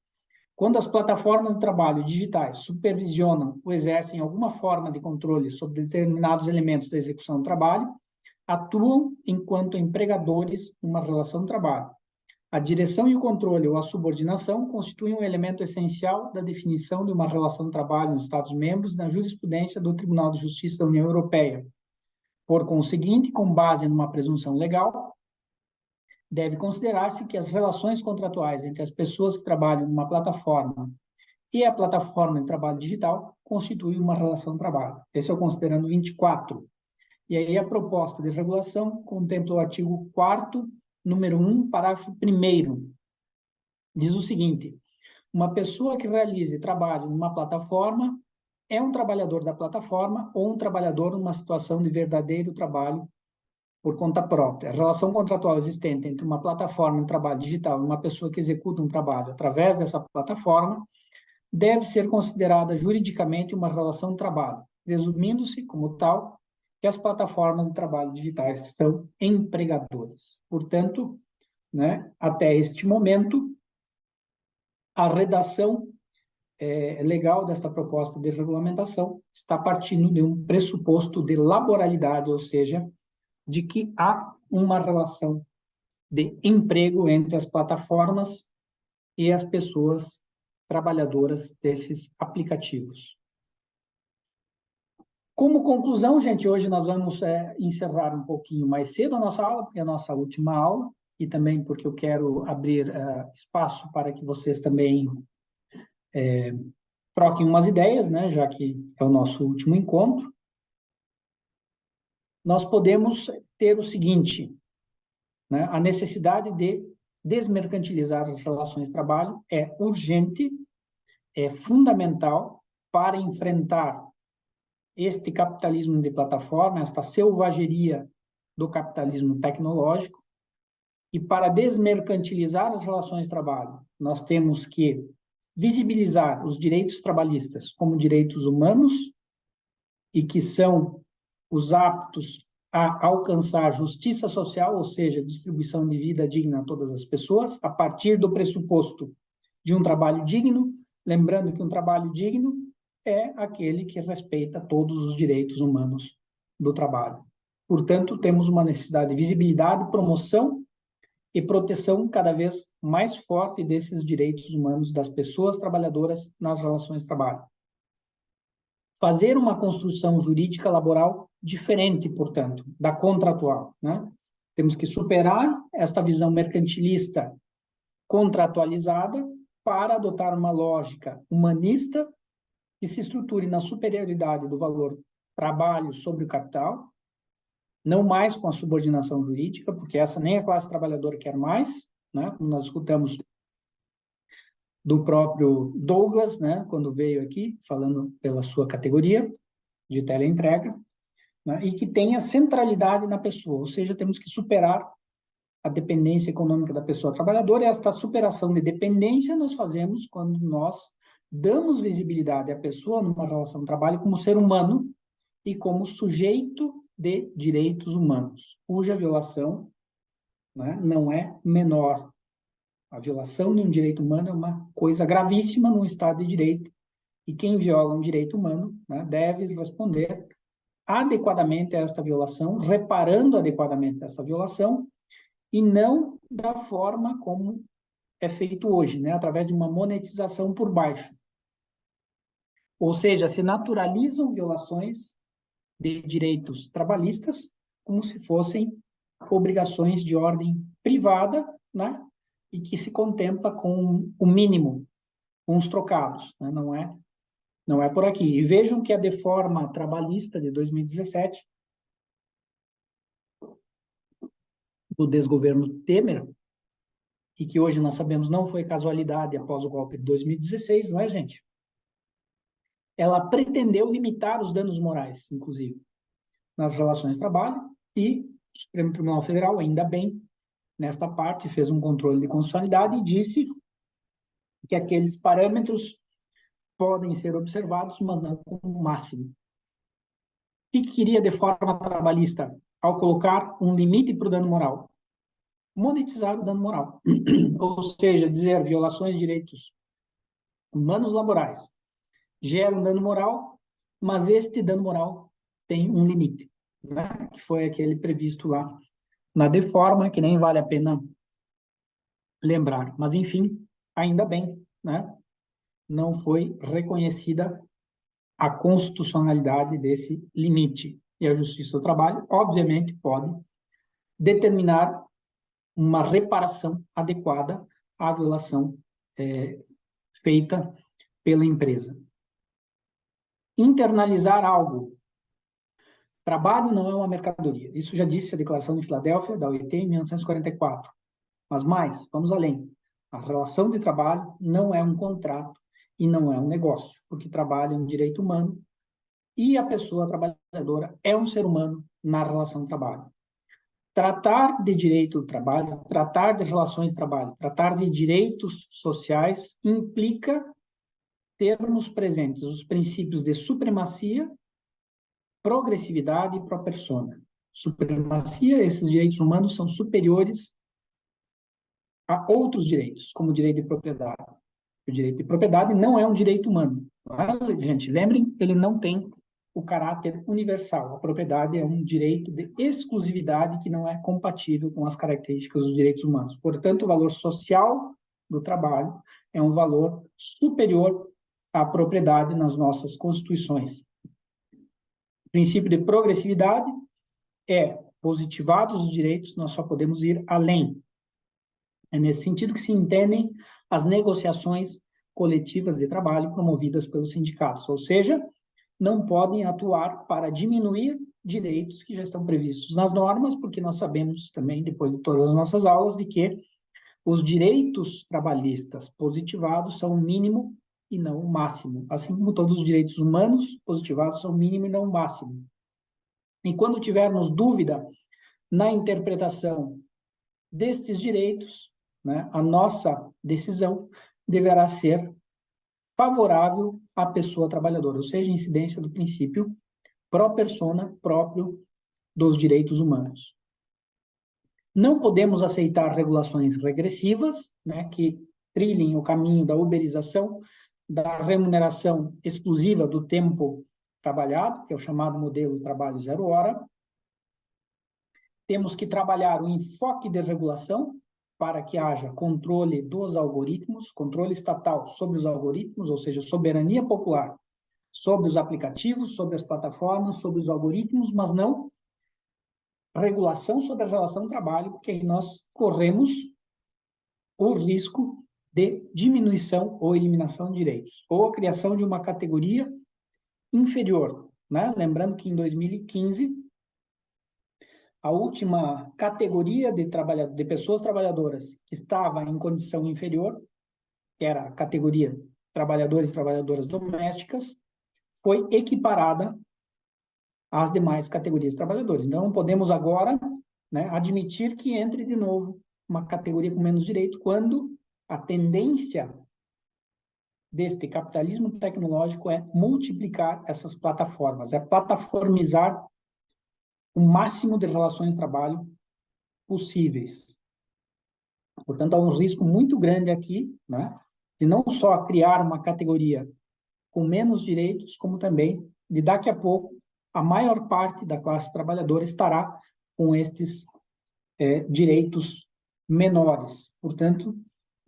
[SPEAKER 1] quando as plataformas de trabalho digitais supervisionam ou exercem alguma forma de controle sobre determinados elementos da execução do trabalho, atuam enquanto empregadores numa relação de trabalho. A direção e o controle ou a subordinação constituem um elemento essencial da definição de uma relação de trabalho nos Estados-membros na jurisprudência do Tribunal de Justiça da União Europeia. Por conseguinte, com base numa presunção legal, deve considerar-se que as relações contratuais entre as pessoas que trabalham numa plataforma e a plataforma de trabalho digital constituem uma relação de trabalho. Esse é o considerando 24. E aí a proposta de regulação contempla o artigo 4º, número 1, parágrafo 1º. Diz o seguinte: uma pessoa que realize trabalho numa plataforma é um trabalhador da plataforma ou um trabalhador numa situação de verdadeiro trabalho por conta própria. A relação contratual existente entre uma plataforma de trabalho digital e uma pessoa que executa um trabalho através dessa plataforma deve ser considerada juridicamente uma relação de trabalho, presumindo-se, como tal, que as plataformas de trabalho digitais são empregadoras. Portanto, né, até este momento, a redação legal desta proposta de regulamentação está partindo de um pressuposto de laboralidade, ou seja, de que há uma relação de emprego entre as plataformas e as pessoas trabalhadoras desses aplicativos. Como conclusão, gente, hoje nós vamos encerrar um pouquinho mais cedo a nossa aula, porque é a nossa última aula, e também porque eu quero abrir espaço para que vocês também troquem umas ideias, né, já que é o nosso último encontro. Nós podemos ter o seguinte, né, a necessidade de desmercantilizar as relações de trabalho é urgente, é fundamental para enfrentar este capitalismo de plataforma, esta selvageria do capitalismo tecnológico, e para desmercantilizar as relações de trabalho, nós temos que visibilizar os direitos trabalhistas como direitos humanos e que são os aptos a alcançar justiça social, ou seja, distribuição de vida digna a todas as pessoas, a partir do pressuposto de um trabalho digno, lembrando que um trabalho digno é aquele que respeita todos os direitos humanos do trabalho. Portanto, temos uma necessidade de visibilidade, promoção e proteção cada vez mais forte desses direitos humanos das pessoas trabalhadoras nas relações de trabalho. Fazer uma construção jurídica laboral diferente, portanto, da contratual, né? Temos que superar esta visão mercantilista contratualizada para adotar uma lógica humanista que se estruture na superioridade do valor trabalho sobre o capital, não mais com a subordinação jurídica, porque essa nem a classe trabalhadora quer mais, né? Como nós escutamos do próprio Douglas, né? Quando veio aqui, falando pela sua categoria de teleentrega, né? E que tenha centralidade na pessoa, ou seja, temos que superar a dependência econômica da pessoa trabalhadora, e esta superação de dependência nós fazemos quando nós damos visibilidade à pessoa numa relação de trabalho como ser humano e como sujeito de direitos humanos, cuja violação, né, não é menor. A violação de um direito humano é uma coisa gravíssima num Estado de Direito, e quem viola um direito humano, né, deve responder adequadamente a esta violação, reparando adequadamente essa violação, e não da forma como é feito hoje, né, através de uma monetização por baixo. Ou seja, se naturalizam violações de direitos trabalhistas como se fossem obrigações de ordem privada, né? E que se contempla com o mínimo, com os trocados, né? Não é por aqui. E vejam que a Deforma Trabalhista de 2017, do desgoverno Temer, e que hoje nós sabemos não foi casualidade após o golpe de 2016, não é, gente? Ela pretendeu limitar os danos morais, inclusive, nas relações de trabalho, e o Supremo Tribunal Federal, ainda bem, nesta parte, fez um controle de constitucionalidade e disse que aqueles parâmetros podem ser observados, mas não como máximo. O que queria de forma trabalhista ao colocar um limite para o dano moral? Monetizar o dano moral. Ou seja, dizer violações de direitos humanos laborais geram dano moral, mas este dano moral tem um limite, né? Que foi aquele previsto lá na Deforma, que nem vale a pena lembrar. Mas, enfim, ainda bem, né? Não foi reconhecida a constitucionalidade desse limite. E a Justiça do Trabalho, obviamente, pode determinar uma reparação adequada à violação feita pela empresa. Internalizar algo. Trabalho não é uma mercadoria. Isso já disse a Declaração de Filadélfia, da OIT, em 1944. Mas mais, vamos além. A relação de trabalho não é um contrato e não é um negócio, porque trabalho é um direito humano e a pessoa trabalhadora é um ser humano na relação de trabalho. Tratar de direito do trabalho, tratar de relações de trabalho, tratar de direitos sociais implica termos presentes os princípios de supremacia, progressividade e pro persona. Supremacia, esses direitos humanos são superiores a outros direitos, como o direito de propriedade. O direito de propriedade não é um direito humano. Gente, lembrem, ele não tem o caráter universal. A propriedade é um direito de exclusividade que não é compatível com as características dos direitos humanos. Portanto, o valor social do trabalho é um valor superior à propriedade nas nossas constituições. O princípio de progressividade é, positivados os direitos, nós só podemos ir além. É nesse sentido que se entendem as negociações coletivas de trabalho promovidas pelos sindicatos, ou seja, não podem atuar para diminuir direitos que já estão previstos nas normas, porque nós sabemos também, depois de todas as nossas aulas, de que os direitos trabalhistas positivados são o mínimo e não o máximo, assim como todos os direitos humanos positivados são o mínimo e não o máximo. E quando tivermos dúvida na interpretação destes direitos, né, a nossa decisão deverá ser favorável à pessoa trabalhadora, ou seja, incidência do princípio pro persona próprio dos direitos humanos. Não podemos aceitar regulações regressivas, né, que trilhem o caminho da uberização, da remuneração exclusiva do tempo trabalhado, que é o chamado modelo trabalho zero hora. Temos que trabalhar o enfoque de regulação para que haja controle dos algoritmos, controle estatal sobre os algoritmos, ou seja, soberania popular sobre os aplicativos, sobre as plataformas, sobre os algoritmos, mas não regulação sobre a relação trabalho, porque aí nós corremos o risco de diminuição ou eliminação de direitos, ou a criação de uma categoria inferior, né? Lembrando que em 2015, a última categoria de pessoas trabalhadoras que estava em condição inferior, que era a categoria trabalhadores e trabalhadoras domésticas, foi equiparada às demais categorias de trabalhadores. Então, não podemos agora, né, admitir que entre de novo uma categoria com menos direito, quando a tendência deste capitalismo tecnológico é multiplicar essas plataformas, é plataformizar o máximo de relações de trabalho possíveis. Portanto, há um risco muito grande aqui, né, de não só criar uma categoria com menos direitos, como também de daqui a pouco a maior parte da classe trabalhadora estará com estes direitos menores. Portanto,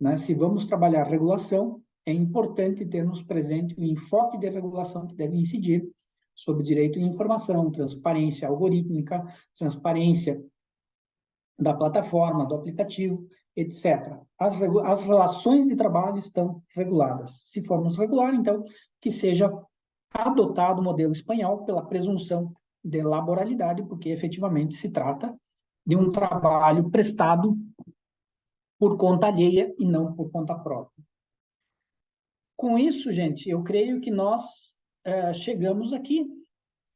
[SPEAKER 1] né, se vamos trabalhar regulação, é importante termos presente o enfoque de regulação que deve incidir sobre direito de informação, transparência algorítmica, transparência da plataforma, do aplicativo, etc. As relações de trabalho estão reguladas. Se formos regular, então, que seja adotado o modelo espanhol pela presunção de laboralidade, porque efetivamente se trata de um trabalho prestado por conta alheia e não por conta própria. Com isso, gente, eu creio que nós chegamos aqui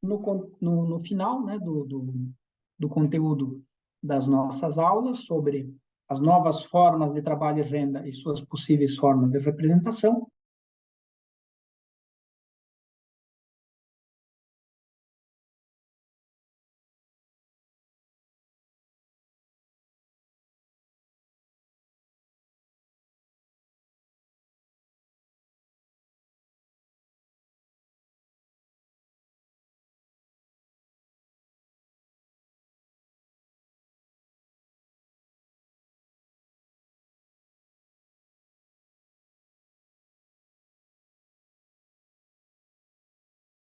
[SPEAKER 1] no final, né, do conteúdo das nossas aulas sobre as novas formas de trabalho e renda e suas possíveis formas de representação.